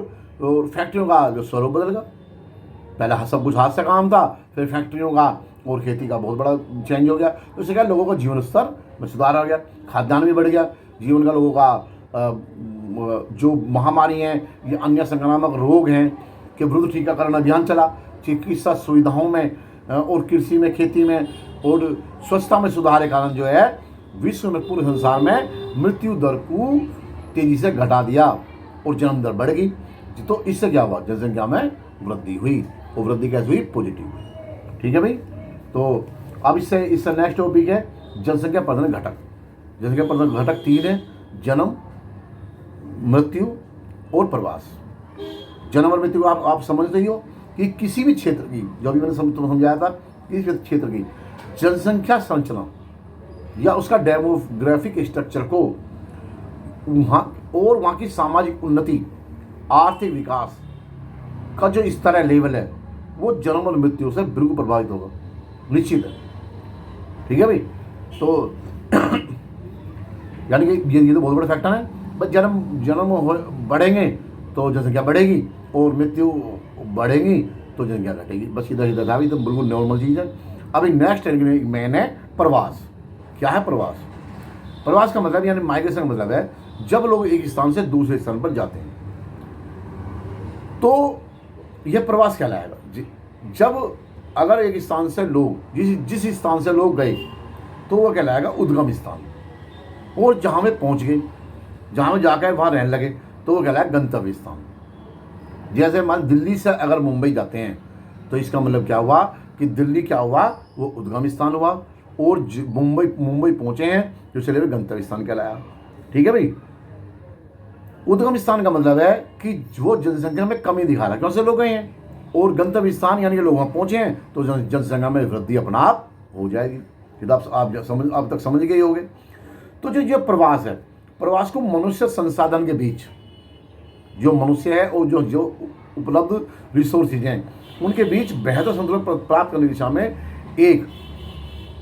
फैक्ट्रियों का जो स्वरूप बदल गया। पहले सब कुछ हाथ से काम था, फिर फैक्ट्रियों का और खेती का बहुत बड़ा चेंज हो गया। तो इससे क्या, लोगों का जीवन स्तर में सुधार आ गया, खाद्यान्न भी बढ़ गया, जीवन का लोगों का जो महामारी हैं, ये अन्य संक्रामक रोग हैं के विरुद्ध टीकाकरण अभियान चला। चिकित्सा सुविधाओं में और कृषि में, खेती में और स्वच्छता में सुधार के कारण जो है विश्व में, पूरे संसार में मृत्यु दर को तेजी से घटा दिया और जन्म दर बढ़ गई। तो इससे क्या हुआ, जनसंख्या में वृद्धि हुई, और वृद्धि कैसे हुई, पॉजिटिव हुई, ठीक है भाई। तो अब इससे नेक्स्ट टॉपिक है जनसंख्या प्रधान घटक। जनसंख्या प्रधान घटक 3 है, जन्म, मृत्यु और प्रवास। जन्म और मृत्यु आप समझते ही हो कि किसी भी क्षेत्र की, जो भी मैंने समझाया था, किसी क्षेत्र की जनसंख्या संरचना या उसका डेमोग्राफिक स्ट्रक्चर को वहाँ की सामाजिक उन्नति, आर्थिक विकास का जो स्तर है, लेवल है, वो जन्म और मृत्यु से बिल्कुल प्रभावित होगा, निश्चित है, ठीक है भाई। तो यानी कि ये तो बहुत बड़ा फैक्टर है। बस जन्म बढ़ेंगे तो जनसंख्या बढ़ेगी, और मृत्यु बढ़ेगी तो जनसंख्या घटेगी। बस इधर था भी, तो बिल्कुल नॉर्मल चीज़ है। अभी नेक्स्ट मेन है प्रवास। क्या है प्रवास? प्रवास का मतलब यानी माइग्रेशन का मतलब है जब लोग एक स्थान से दूसरे स्थान पर जाते हैं, तो यह प्रवास कहलाएगा। जब अगर एक स्थान से लोग जिस स्थान से लोग गए तो वह कहलाएगा उद्गम स्थान, और जहाँ में पहुँच गए, जहाँ में जाकर वहाँ रहने लगे तो वो कहलाएगा गंतव्य स्थान। जैसे मान दिल्ली से अगर मुंबई जाते हैं तो इसका मतलब क्या हुआ कि दिल्ली क्या हुआ, वो उद्गम स्थान हुआ, और मुंबई पहुँचे हैं जो चले हुए गंतव्य स्थान कहलाया, ठीक है भाई। उद्गम स्थान का मतलब है कि वो जनसंख्या में कमी दिखा रहा है, क्योंकि लोग गए हैं, और गंतव्य स्थान यानी कि लोग वहाँ पहुँचे हैं तो जनसंख्या में वृद्धि अपना आप हो जाएगी। आप तक समझ गए होंगे। तो जो प्रवास है, प्रवास को मनुष्य संसाधन के बीच, जो मनुष्य है और जो उपलब्ध रिसोर्सेज हैं उनके बीच बेहतर संतुलन प्राप्त करने की दिशा में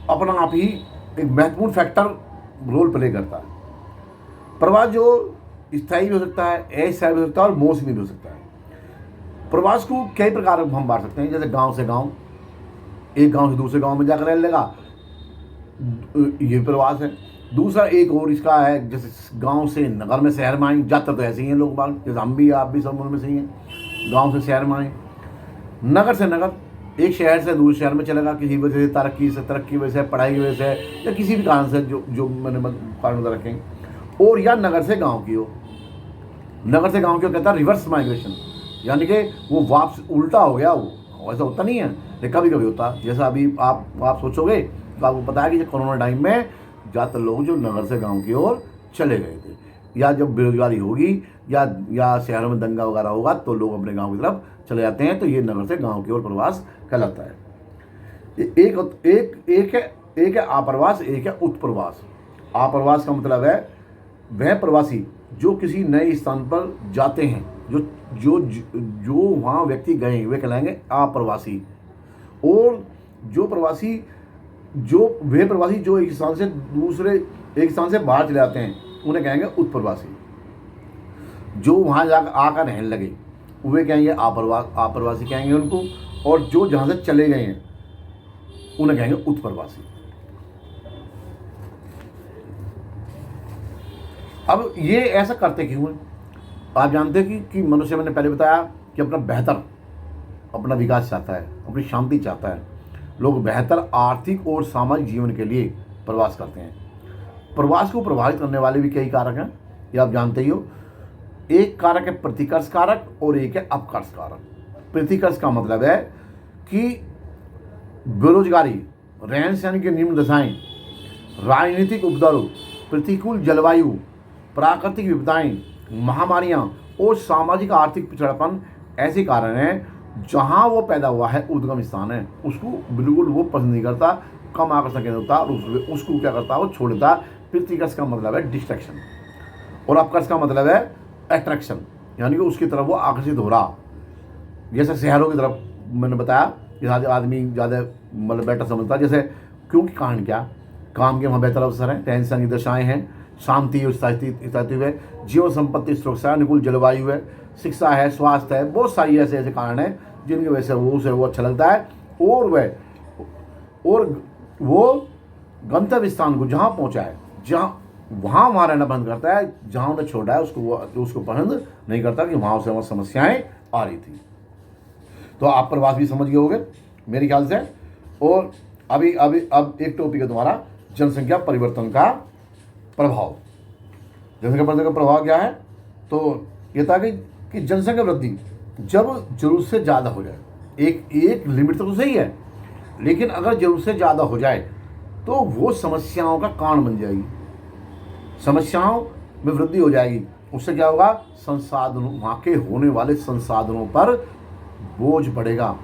अपना आप ही एक महत्वपूर्ण फैक्टर रोल प्ले करता है। प्रवास जो स्थायी भी हो सकता है, अस्थायी भी हो सकता है और मौसमी भी हो सकता है। प्रवास को कई प्रकार हम बांट सकते हैं, जैसे गांव से गांव, एक गांव से दूसरे गांव में जाकर रहने लगा, ये प्रवास है। दूसरा एक और इसका है, जैसे गांव से नगर में शहर में आए, ज़्यादातर तो ऐसे ही हैं लोग बाग, जैसे हम भी आप भी सब उनमें से ही हैं, गांव से शहर में आए। नगर से नगर, एक शहर से दूसरे शहर में चलेगा, किसी वजह से तरक्की की वजह से, पढ़ाई की वजह से, या किसी भी कारण से जो मैंने कारण रखें। और या नगर से गाँव की हो, नगर से गाँव की हो कहता है रिवर्स माइग्रेशन, यानी कि वो वापस उल्टा हो गया। वो ऐसा होता नहीं है, लेकिन कभी कभी होता है। जैसा अभी आप सोचोगे तो आपको पता है कि कोरोना टाइम में ज़्यादातर लोग जो नगर से गांव की ओर चले गए थे, या जब बेरोजगारी होगी या शहरों में दंगा वगैरह होगा तो लोग अपने गांव की तरफ चले जाते हैं, तो ये नगर से गांव की ओर प्रवास कहलाता है। एक है आप्रवास, एक है उत्प्रवास। आप्रवास का मतलब है वह प्रवासी जो किसी नए स्थान पर जाते हैं, जो वहाँ व्यक्ति गए वे कहलाएंगे आप्रवासी। और वे प्रवासी जो एक स्थान से बाहर चले जाते हैं उन्हें कहेंगे उत्प्रवासी। जो वहाँ जाकर आकर रहने लगे वे कहेंगे आप्रवासी कहेंगे उनको, और जो जहाँ से चले गए हैं उन्हें कहेंगे उत्प्रवासी। अब ये ऐसा करते क्यों हैं? आप जानते हैं कि मनुष्य, मैंने पहले बताया कि अपना विकास चाहता है, अपनी शांति चाहता है। लोग बेहतर आर्थिक और सामाजिक जीवन के लिए प्रवास करते हैं। प्रवास को प्रभावित करने वाले भी कई कारक हैं, ये आप जानते ही हो। एक कारक है प्रतिकर्ष कारक और एक है अपकर्ष कारक। प्रतिकर्ष का मतलब है कि बेरोजगारी, रहन सहन की निम्न दशाएं, राजनीतिक उपद्रव, प्रतिकूल जलवायु, प्राकृतिक विपदाएं, महामारियां और सामाजिक आर्थिक पिछड़ापन ऐसे कारण हैं। जहां वो पैदा हुआ है, उद्गम स्थान है, उसको बिल्कुल वो पसंद नहीं करता, कम आकर्षण केंद्र होता और उसको क्या करता है, वो छोड़ देता। प्रतिकर्ष का मतलब है डिस्ट्रैक्शन और अपकर्ष का मतलब है अट्रैक्शन, यानी कि उसकी तरफ वो आकर्षित हो रहा। जैसे शहरों की तरफ मैंने बताया कि आदमी ज़्यादा मतलब बेटर समझता है, जैसे क्योंकि कारण क्या, काम के वहाँ बेहतर अवसर हैं, टेंशन की दशाएँ हैं, शांति और स्थायित्व है, जीवन संपत्ति सुरक्षा, अनुकूल जलवायु है, शिक्षा है, स्वास्थ्य है, बहुत सारी ऐसे कारण हैं जिनकी वजह से वो अच्छा लगता है। और वो गंतव्य स्थान को जहाँ पहुँचा है, वहाँ रहना बंद करता है, जहाँ उन्हें छोड़ा है उसको पसंद नहीं करता कि वहाँ उसे समस्याएं आ रही थी। तो आप प्रवास भी समझ गए होंगे मेरे ख्याल से। और अब एक टॉपिक है तुम्हारा, जनसंख्या परिवर्तन का प्रभाव। जनसंख्या परिवर्तन का प्रभाव क्या है? तो ये था कि जनसंख्या वृद्धि जब जरूरत से ज़्यादा हो जाए, एक लिमिट तो सही है, लेकिन अगर जरूरत से ज़्यादा हो जाए तो वो समस्याओं का कारण बन जाएगी, समस्याओं में वृद्धि हो जाएगी। उससे क्या होगा, संसाधनों, वहाँ के होने वाले संसाधनों पर बोझ बढ़ेगा।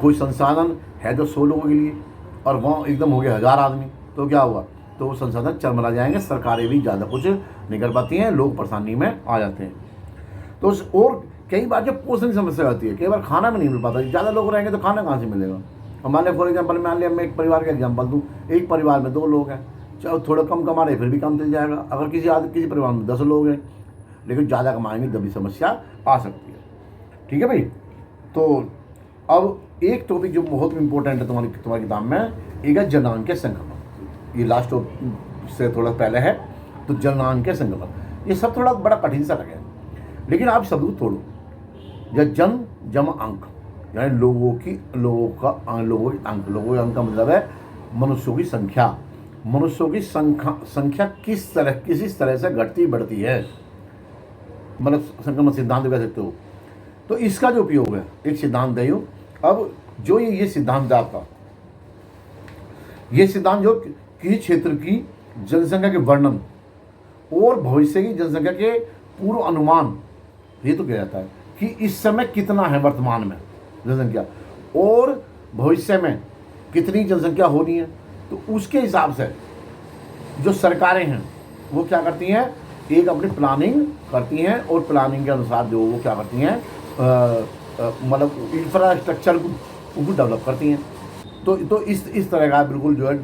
कोई संसाधन है तो 100 लोगों के लिए और वहाँ एकदम हो गया 1000 आदमी, तो क्या हुआ, तो वो संसाधन चरमरा जाएंगे, सरकारें भी ज़्यादा कुछ नहीं कर पाती हैं, लोग परेशानी में आ जाते हैं। तो और कई बार जब पोषण की समस्या आती है, कई बार खाना भी नहीं मिल पाता, ज़्यादा लोग रहेंगे तो खाना कहाँ से मिलेगा। हमारे फॉर एग्जाम्पल मान लिया, मैं एक परिवार का एग्जाम्पल दूँ, एक परिवार में 2 लोग हैं, चाहे थोड़ा कम कमा रहे फिर भी काम चल जाएगा। अगर किसी परिवार में 10 लोग हैं लेकिन ज़्यादा कमाएंगे तभी समस्या आ सकती है। ठीक है भाई। तो अब एक टॉपिक जो बहुत इंपॉर्टेंट है तुम्हारी किताब में, एक है जननांग संक्रमण। ये लास्ट से थोड़ा पहले है, तो जननांग संक्रमण ये सब थोड़ा बड़ा कठिन सा लगे, लेकिन आप शब्द को तोड़ो। या जन जम अंक, यानी लोगों के अंक का मतलब है मनुष्यों की संख्या। मनुष्यों की संख्या किस तरह से घटती बढ़ती है, मतलब संक्रमण सिद्धांत कह सकते हो। तो इसका जो उपयोग है, एक सिद्धांत है। अब जो ये सिद्धांत है आपका, ये सिद्धांत जो किसी क्षेत्र की जनसंख्या के वर्णन और भविष्य की जनसंख्या के पूर्व अनुमान ये तो कहा जाता है कि इस समय कितना है वर्तमान में जनसंख्या और भविष्य में कितनी जनसंख्या होनी है। तो उसके हिसाब से जो सरकारें हैं वो क्या करती हैं, एक अपनी प्लानिंग करती हैं और प्लानिंग के अनुसार जो वो क्या करती हैं, मतलब इंफ्रास्ट्रक्चर को डेवलप करती हैं। तो इस तरह का बिल्कुल जो है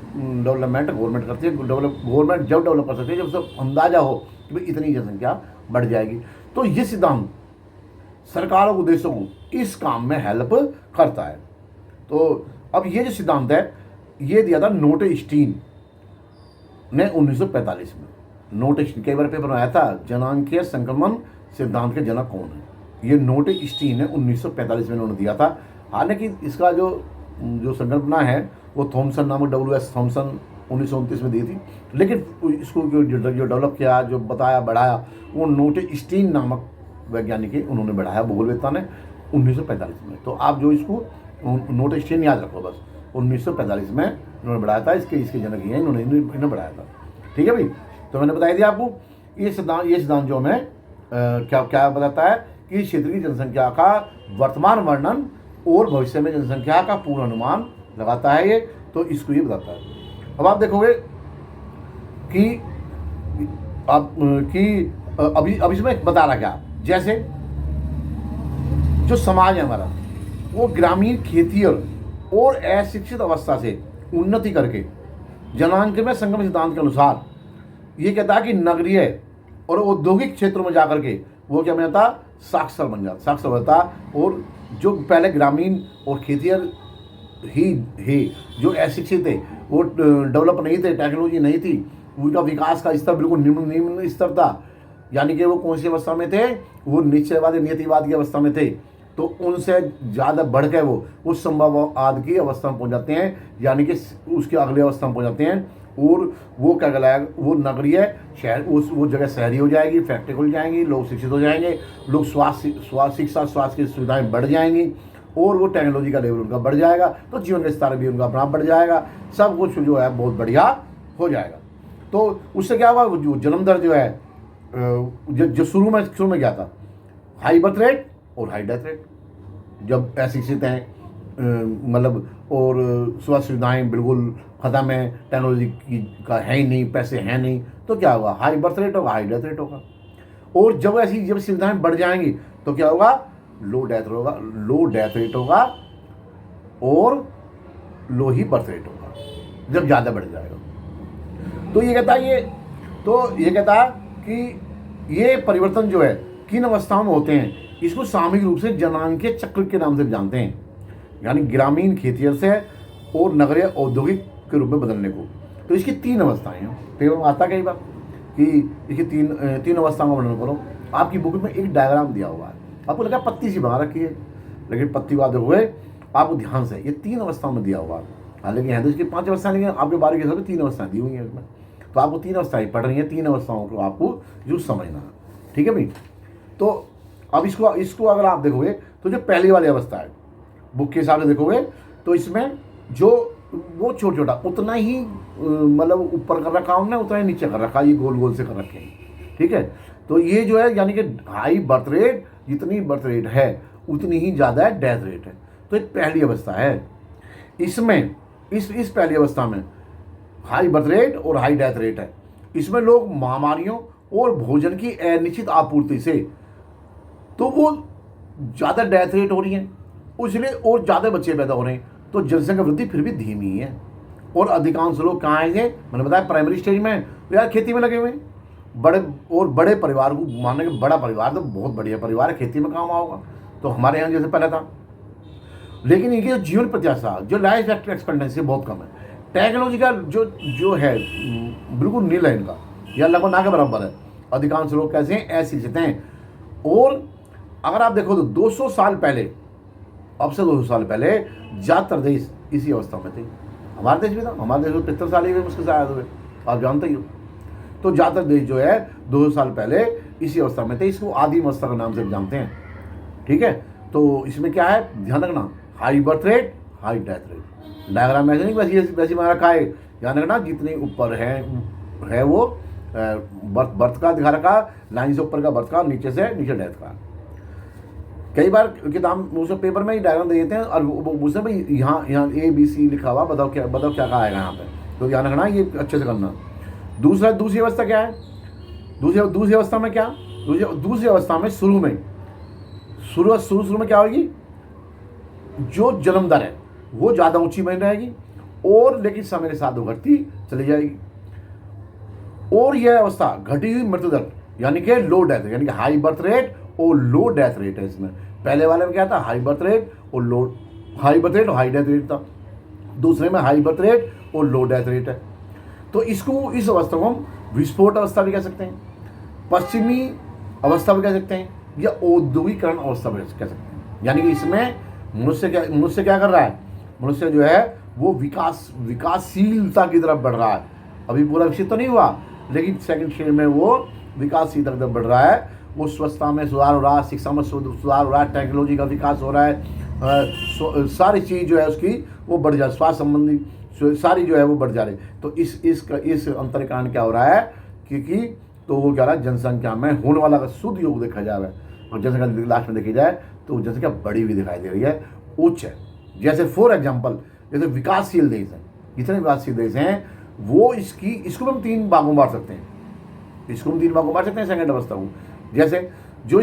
डेवलपमेंट गवर्नमेंट करती है। गवर्नमेंट जब डेवलप कर सकती है जब सब अंदाजा हो कि भाई इतनी जनसंख्या बढ़ जाएगी। तो ये सिद्धांत सरकारों को, देशों को इस काम में हेल्प करता है। तो अब ये जो सिद्धांत है ये दिया था नोटे स्टीन ने 1945 में। नोटे स्टीन कई बार पेपर में आया था, जनांकीय संक्रमण सिद्धांत के जनक कौन है। ये नोटे स्टीन ने 1945 में उन्होंने दिया था। हालांकि इसका जो संकल्पना है वो थॉमसन नामक WS थॉमसन 1929 में दी थी, लेकिन इसको जो डेवलप किया, जो बताया, बढ़ाया, वो नोटे स्टीन नामक वैज्ञानिक है, उन्होंने बढ़ाया भूगोलवेत्ता ने 1945 में। तो आप जो इसको नोटे स्टीन याद रखो बस, 1945 में उन्होंने बढ़ाया था। इसके जनक ही हैं, इन्होंने बढ़ाया था। ठीक है भाई। तो मैंने बताया दिया आपको ये सिद्धांत जो हमें क्या बताता है कि क्षेत्र की जनसंख्या का वर्तमान वर्णन और भविष्य में जनसंख्या का पूर्ण अनुमान लगाता है ये। तो इसको ये बताता है। अब आप देखोगे कि अभी इसमें बता रहा क्या, जैसे जो समाज है हमारा वो ग्रामीण खेती और अशिक्षित अवस्था से उन्नति करके जनांक में संगम सिद्धांत के अनुसार ये कहता है कि नगरीय और औद्योगिक क्षेत्रों में जाकर के वो क्या बन जाता, साक्षर बन जाता, साक्षर होता। और जो पहले ग्रामीण और खेतिहर ही जो अशिक्षित थे, वो डेवलप नहीं थे, टेक्नोलॉजी नहीं थी, उनका विकास का स्तर बिल्कुल निम्न स्तर था। यानी कि वो कौन सी अवस्था में थे, वो निश्चयवादी नियतिवाद की अवस्था में थे। तो उनसे ज़्यादा बढ़ के वो संभववाद की अवस्था में पहुंच जाते हैं, यानी कि उसके अगले अवस्था में पहुंच जाते हैं। और वो क्या कहलाएगा, वो नगरीय शहर, वो जगह शहरी हो जाएगी, फैक्ट्री खुल जाएंगी, लोग शिक्षित हो जाएंगे, लोग स्वास्थ्य की सुविधाएं बढ़ जाएंगी और वो टेक्नोलॉजी का लेवल उनका बढ़ जाएगा। तो जीवन का स्तर भी उनका अपना बढ़ जाएगा, सब कुछ जो है बहुत बढ़िया हो जाएगा। तो उससे क्या होगा, जो जन्म दर जो है जो शुरू में क्या था, हाई बर्थ रेट और हाई डेथ रेट। जब अशिक्षित हैं मतलब और स्वास्थ्य सुविधाएं बिल्कुल ख़त्म है, टेक्नोलॉजी का है ही नहीं, पैसे हैं नहीं, तो क्या होगा, हाई बर्थ रेट होगा, हाई डेथ रेट होगा। और जब सुविधाएं बढ़ जाएंगी तो क्या होगा, लो डेथ रेट होगा और लो ही बर्थ रेट होगा जब ज़्यादा बढ़ जाएगा। तो ये कहता है कि ये परिवर्तन जो है किन अवस्थाओं में होते हैं, इसको सामूहिक रूप से जनांकीय चक्र के नाम से जानते हैं। यानी ग्रामीण खेतिहर से और नगरीय औद्योगिक के रूप में बदलने को। तो इसकी 3 अवस्थाएं हैं। पेपर में आता कई बार कि इसकी तीन अवस्थाओं का वर्णन करो। आपकी बुक में एक डायग्राम दिया हुआ है, आपको लगा पत्ती सी बना रखी है, लेकिन पत्ती को आते हुए आपको ध्यान से ये 3 अवस्थाओं में दिया हुआ है। हालांकि है तो इसकी 5 अवस्थाएं, लेकिन आपके बारे के हिसाब से 3 अवस्थाएं दी हुई हैं इसमें। तो आपको 3 अवस्थाएं पढ़ रही हैं, 3 अवस्थाओं को आपको जो समझना है। ठीक है भाई। तो अब इसको अगर आप देखोगे तो जो पहली वाली अवस्था है बुक के हिसाब से देखोगे तो इसमें जो वो छोटा उतना ही मतलब ऊपर कर रखा हमने, उतना ही नीचे कर रखा, ये गोल से कर रखे हैं। ठीक है। तो ये जो है यानी कि हाई बर्थ रेट, जितनी बर्थ रेट है उतनी ही ज़्यादा है डेथ रेट है। तो ये पहली अवस्था है। इसमें इस पहली अवस्था में हाई बर्थ रेट और हाई डेथ रेट है। इसमें लोग महामारियों और भोजन की अनिश्चित आपूर्ति से तो वो ज़्यादा डेथ रेट हो रही है, इसलिए और ज़्यादा बच्चे पैदा हो रहे हैं। तो जनसंख्या वृद्धि फिर भी धीमी है। और अधिकांश लोग कहाँ आएंगे, मैंने बताया प्राइमरी स्टेज में, तो यार खेती में लगे हुए हैं। बड़े परिवार को मानने के, बड़ा परिवार तो बहुत बढ़िया परिवार है, खेती में काम आओगा। तो हमारे यहाँ जैसे पहले था, लेकिन इनकी जीवन प्रत्याशा, जो लाइफ एक्सपेक्टेंसी बहुत कम है। टेक्नोलॉजी का जो है बिल्कुल नील है इनका, या लगभग ना के बराबर है। अधिकांश लोग कैसे हैं, अशिक्षित हैं। और अगर आप देखो तो 200 साल पहले, अब से 200 साल पहले ज़्यादातर देश इसी अवस्था में थे। हमारे देश भी था, हमारे देश में 75 साल ही हुए मुश्किल से आए हुए, आप जानते ही हो। तो ज़्यादातर देश जो है 200 साल पहले इसी अवस्था में थे। इसको आदिम अवस्था के नाम से जानते हैं। ठीक है। तो इसमें क्या है, ध्यान रखना, high birth rate, high death rate. Diagram ऐसे नहीं वैसी बना रखा है, ध्यान रखना। जितने ऊपर है वो बर्थ का दिखा रखा, लाइन से ऊपर का बर्थ का, नीचे से नीचे डेथ का। कई बार किताब उसे पेपर में ही डायग्राम दे देते हैं और उसमें भाई यहाँ ABC लिखा हुआ, बताओ क्या आएगा यहाँ पे। तो ध्यान रखना, ये अच्छे से करना। दूसरी अवस्था क्या है, दूसरी अवस्था में क्या, दूसरी अवस्था में शुरू में क्या होगी, जो जन्म दर है वो ज़्यादा ऊंची बनी रहेगी और लेकिन समय के साथ वो घटती चली जाएगी। और यह अवस्था घटी हुई मृत्यु दर यानी कि लो डेथ, यानी कि हाई बर्थ रेट और लो डेथ रेट है इसमें। पहले वाले में क्या था, हाई बर्थ रेट और हाई डेथ रेट था। दूसरे में हाई बर्थ रेट और लो डेथ रेट है। तो इसको, इस अवस्था को हम विस्फोट अवस्था भी कह सकते हैं, पश्चिमी अवस्था भी कह सकते हैं, या औद्योगिकरण अवस्था भी कह सकते हैं। यानी कि इसमें मनुष्य क्या कर रहा है, मनुष्य जो है वो विकासशीलता की तरफ बढ़ रहा है। अभी पूरा विकसित तो नहीं हुआ, लेकिन सेकंड स्टेज में वो विकासशीलता की तरफ बढ़ रहा है। वो स्वच्छता में सुधार हो रहा है, शिक्षा में सुधार हो रहा है, टेक्नोलॉजी का विकास हो रहा है, सारी चीज़ जो है उसकी वो बढ़ जा, स्वास्थ्य संबंधी सारी जो है वो बढ़ जा रही। तो इस अंतर कारण क्या हो रहा है, क्योंकि तो वो क्या रहा है, जनसंख्या में होने वाला अगर शुद्ध योग देखा जाए और जनसंख्या लास्ट में देखी जाए तो जनसंख्या बड़ी हुई दिखाई दे रही है, उच्च है। जैसे फॉर एग्जाम्पल, जैसे विकासशील देश हैं, जितने विकासशील देश हैं वो इसको हम 3 भागों में बांट सकते हैं। इसको हम 3 भागों में बांट सकते हैं सेकंड अवस्था को। जैसे जो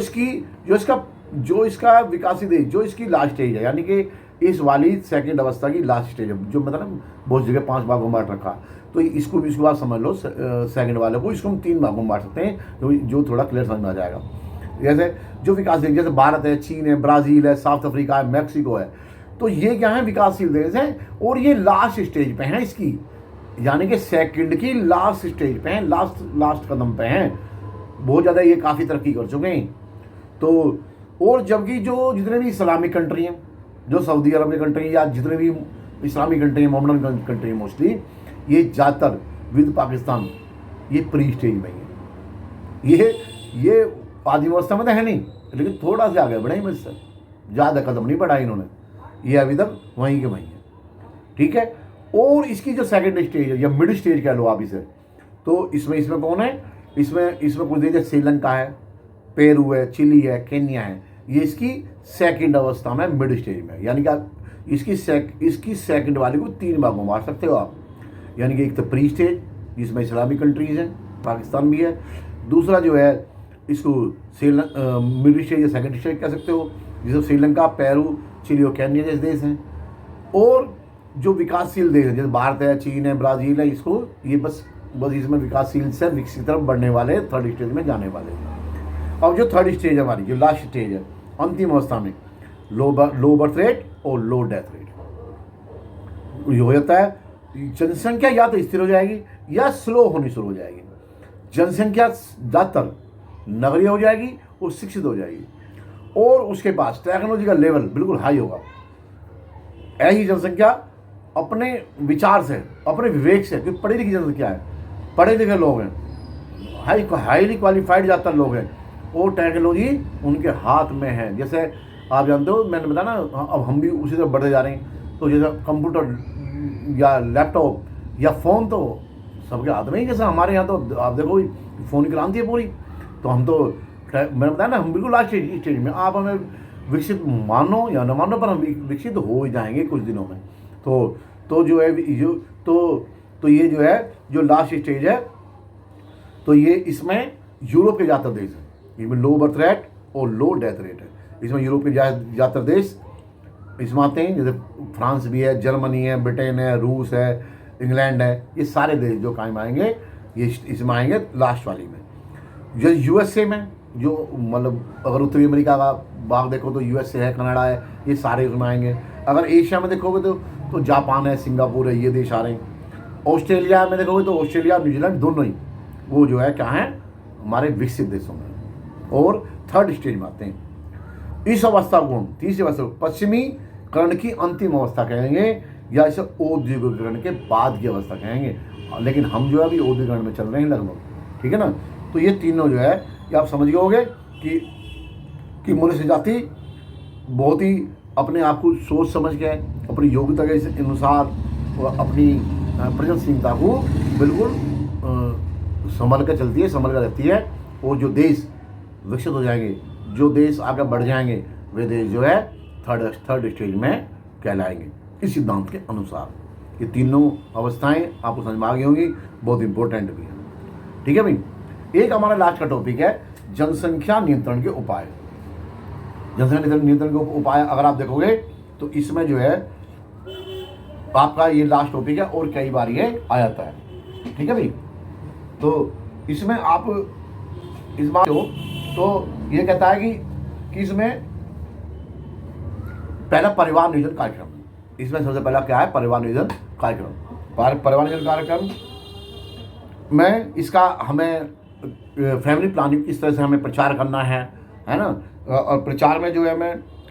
इसका विकासशील देश, जो इसकी लास्ट स्टेज है, यानी कि इस वाली सेकंड अवस्था की लास्ट स्टेज है, जो मतलब बहुत जगह 5 भागों में बांट रखा। तो इसको बात समझ लो, सेकंड वाले को इसको हम 3 भागों में बांट सकते हैं, जो थोड़ा क्लियर समझ में आ जाएगा। जैसे जो विकासशील, जैसे भारत है, चीन है, ब्राज़ील है, साउथ अफ्रीका है, मैक्सिको है, तो ये क्या है, विकासशील देश हैं और ये लास्ट स्टेज पे हैं इसकी, यानी कि सेकंड की लास्ट स्टेज पे हैं, लास्ट कदम पे हैं। बहुत ज़्यादा ये काफ़ी तरक्की कर चुके हैं। तो और जबकि जो जितने भी इस्लामिक कंट्री हैं, जो सऊदी अरब की कंट्री या जितने भी इस्लामिक कंट्री हैं, मोहम्मदन कंट्री मोस्टली, ये ज़्यादातर विद पाकिस्तान ये प्री स्टेज में ही है। ये आदिम अवस्था में तो है नहीं, लेकिन थोड़ा सा आगे बढ़े ही मुझसे, ज़्यादा कदम नहीं बढ़ाया इन्होंने, ये अभी तक वहीं के वहीं है। ठीक है। और इसकी जो सेकंड स्टेज है या मिड स्टेज कह लो आप इसे, तो इसमें कौन है, इसमें कुछ देश श्रीलंका है, पेरू है, चिली है, केन्या है, ये इसकी सेकंड अवस्था में मिड स्टेज में। यानी कि आप इसकी सेकंड वाली को 3 भागों में बांट सकते हो आप। यानी कि एक तो प्री स्टेज जिसमें इस्लामिक कंट्रीज हैं, पाकिस्तान भी है। दूसरा जो है इसको मिड स्टेज या सेकंड स्टेज कह सकते हो, जिसमें श्रीलंका, पेरू, चिली और केन्या जैसे देश हैं। और जो विकासशील देश हैं, जैसे भारत है, चीन है, ब्राज़ील है, इसको ये बस इसमें विकासशील से विकसित तरफ बढ़ने वाले, थर्ड स्टेज में जाने वाले हैं। अब जो थर्ड स्टेज है हमारी, जो लास्ट स्टेज है, अंतिम अवस्था में लो बर्थ रेट और लो डेथ रेट, ये हो जाता है जनसंख्या या तो स्थिर हो जाएगी या स्लो होनी शुरू हो जाएगी। जनसंख्या ज़्यादातर नगरीय हो जाएगी और शिक्षित हो जाएगी, और उसके पास टेक्नोलॉजी का लेवल बिल्कुल हाई होगा। ऐसी जनसंख्या अपने विचार से, अपने विवेक से, क्योंकि पढ़ी लिखी जनसंख्या है, पढ़े लिखे लोग हैं, हाईली क्वालिफाइड ज़्यादातर लोग हैं, और टेक्नोलॉजी उनके हाथ में है। जैसे आप जानते हो, मैंने बताया ना, अब हम भी उसी तरफ बढ़ते जा रहे हैं। तो जैसे कंप्यूटर या लैपटॉप या फ़ोन तो सबके हाथ में ही, जैसे हमारे यहाँ तो आप देखो फ़ोन की क्रांति है पूरी। तो हम तो, मैंने बताया ना, हम बिल्कुल लास्ट स्टेज में। आप हमें विकसित मानो या न मानो, पर हम विकसित हो ही जाएंगे कुछ दिनों में। तो जो है तो ये जो है जो लास्ट स्टेज है, तो ये इसमें यूरोप के ज़्यादातर देश हैं, इसमें लो बर्थ रेट और लो डेथ रेट है। इसमें यूरोप के ज़्यादातर देश इसमें आते हैं, जैसे फ्रांस भी है, जर्मनी है, ब्रिटेन है, रूस है, इंग्लैंड है, ये सारे देश जो कायम आएंगे ये इसमें आएंगे लास्ट वाली में। जो यूएसए में, जो मतलब अगर उत्तरी अमेरिका का भाग देखो तो यूएसए है, कनाडा है, ये सारे उसमें आएंगे। अगर एशिया में देखोगे तो जापान है, सिंगापुर है, ये देश आ रहे हैं। ऑस्ट्रेलिया में देखोगे तो ऑस्ट्रेलिया, न्यूजीलैंड दोनों ही वो जो है क्या है, हमारे विकसित देशों में, और थर्ड स्टेज में आते हैं। इस अवस्था को हम तीसरी अवस्था को पश्चिमीकरण की अंतिम अवस्था कहेंगे, या इसे औद्योगिकरण के बाद की अवस्था कहेंगे। लेकिन हम जो है अभी औद्योगिकरण में चल रहे हैं लगभग, ठीक है ना। तो ये तीनों जो है ये आप समझ गए होंगे कि मनुष्य जाति बहुत ही अपने आप को सोच समझ के, अपनी योग्यता के अनुसार और अपनी प्रयत्नशीलता को बिल्कुल संभल कर चलती है, संभल कर रहती है। और जो देश विकसित हो जाएंगे, जो देश आगे बढ़ जाएंगे, वे देश जो है थर्ड स्टेज में कहलाएंगे, इस सिद्धांत के अनुसार। ये तीनों अवस्थाएं आपको समझ में आ गई होंगी, बहुत इंपॉर्टेंट भी है। ठीक है भाई। एक हमारा लास्ट का टॉपिक है जनसंख्या नियंत्रण के उपाय। जनसंख्या नियंत्रण के उपाय अगर आप देखोगे तो इसमें जो है आपका ये लास्ट टॉपिक है और कई बार ये आ जाता है, ठीक है भाई। तो इसमें आप इस बार हो तो ये कहता है कि इसमें पहला परिवार नियोजन कार्यक्रम, इसमें सबसे पहला क्या है, परिवार नियोजन कार्यक्रम। परिवार नियोजन कार्यक्रम में इसका हमें फैमिली प्लानिंग किस तरह से हमें प्रचार करना है ना। और प्रचार में जो है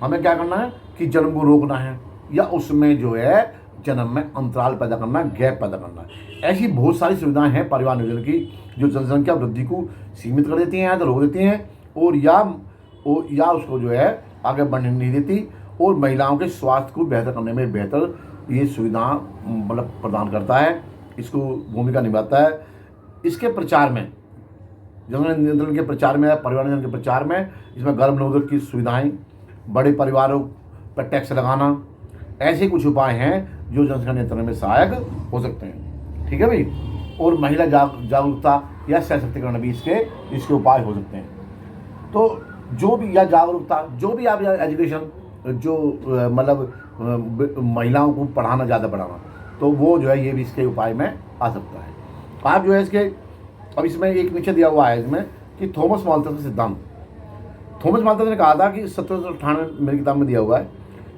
हमें क्या करना है कि जन्म को रोकना है, या उसमें जो है जन्म में अंतराल पैदा करना, गैप पैदा करना। ऐसी बहुत सारी सुविधाएं हैं परिवार नियोजन की जो जनसंख्या वृद्धि को सीमित कर देती हैं या तो रोक देती हैं, और या उसको जो है आगे बढ़ने नहीं देती, और महिलाओं के स्वास्थ्य को बेहतर करने में बेहतर ये सुविधा मतलब प्रदान करता है, इसको भूमिका निभाता है। इसके प्रचार में, जनसंख्या नियंत्रण के प्रचार में, परिवार नियोजन के प्रचार में, इसमें गर्भनिरोधक की सुविधाएं, बड़े परिवारों पर टैक्स लगाना, ऐसे कुछ उपाय हैं जो जनसंख्या नियंत्रण में सहायक हो सकते हैं, ठीक है भाई। और महिला जागरूकता या सशक्तिकरण भी इसके उपाय हो सकते हैं। तो जो भी, या जागरूकता, जो भी आप एजुकेशन, जो मतलब महिलाओं को पढ़ाना, ज़्यादा पढ़ाना, तो वो जो है ये भी इसके उपाय में आ सकता है। आप जो है इसके, अब इसमें एक नीचे दिया हुआ है इसमें कि थॉमस माल्थस का सिद्धांत। थॉमस माल्थस ने कहा था कि 1798 मेरी किताब में दिया हुआ है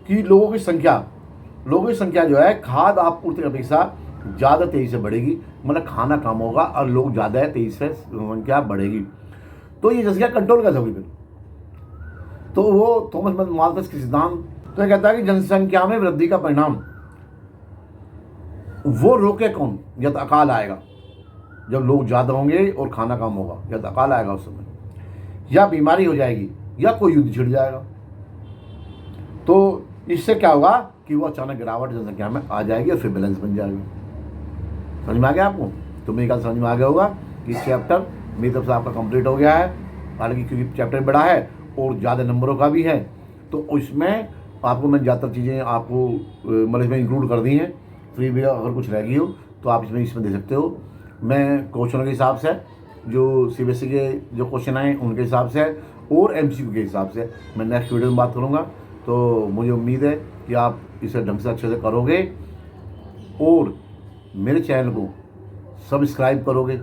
कि लोगों की संख्या जो है खाद्य आपूर्ति की अपेक्षा ज़्यादा तेज़ी से बढ़ेगी, मतलब खाना कम होगा और लोग ज़्यादा है, तेज़ी से संख्या बढ़ेगी। तो ये जनसंख्या कंट्रोल कैसे होगी फिर? तो वो थॉमस माल्थस के सिद्धांत तो ये कहता है कि जनसंख्या में वृद्धि का परिणाम वो रोके कौन? जब अकाल आएगा, जब लोग ज़्यादा होंगे और खाना कम होगा, जब अकाल आएगा उस समय, या बीमारी हो जाएगी, या कोई युद्ध छिड़ जाएगा। तो इससे क्या होगा कि वो अचानक गिरावट जनसंख्या में आ जाएगी और फिर बैलेंस बन जाएगी। समझ में आ गया आपको? तो मेरी ख्याल समझ में आ गया होगा कि इस चैप्टर मेरी तरफ से आपका कंप्लीट हो गया है। हालांकि क्योंकि चैप्टर बड़ा है और ज़्यादा नंबरों का भी है, तो इसमें आपको मैंने ज़्यादातर चीज़ें आपको मतलब इसमें इंक्लूड कर दी हैं। फ्री भी अगर कुछ रह गई हो तो आप इसमें दे सकते हो। मैं क्वेश्चनों के हिसाब से, जो सीबीएसई के जो क्वेश्चन आए उनके हिसाब से और एमसीक्यू के हिसाब से मैं नेक्स्ट वीडियो में बात करूँगा। तो मुझे उम्मीद है कि आप इसे ढंग से अच्छे से करोगे और मेरे चैनल को सब्सक्राइब करोगे,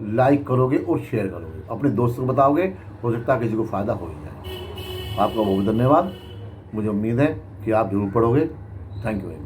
लाइक करोगे और शेयर करोगे, अपने दोस्तों को बताओगे, हो सकता है किसी को फ़ायदा हो ही जाए। आपका बहुत धन्यवाद। मुझे उम्मीद है कि आप जरूर पढ़ोगे। Thank you very much.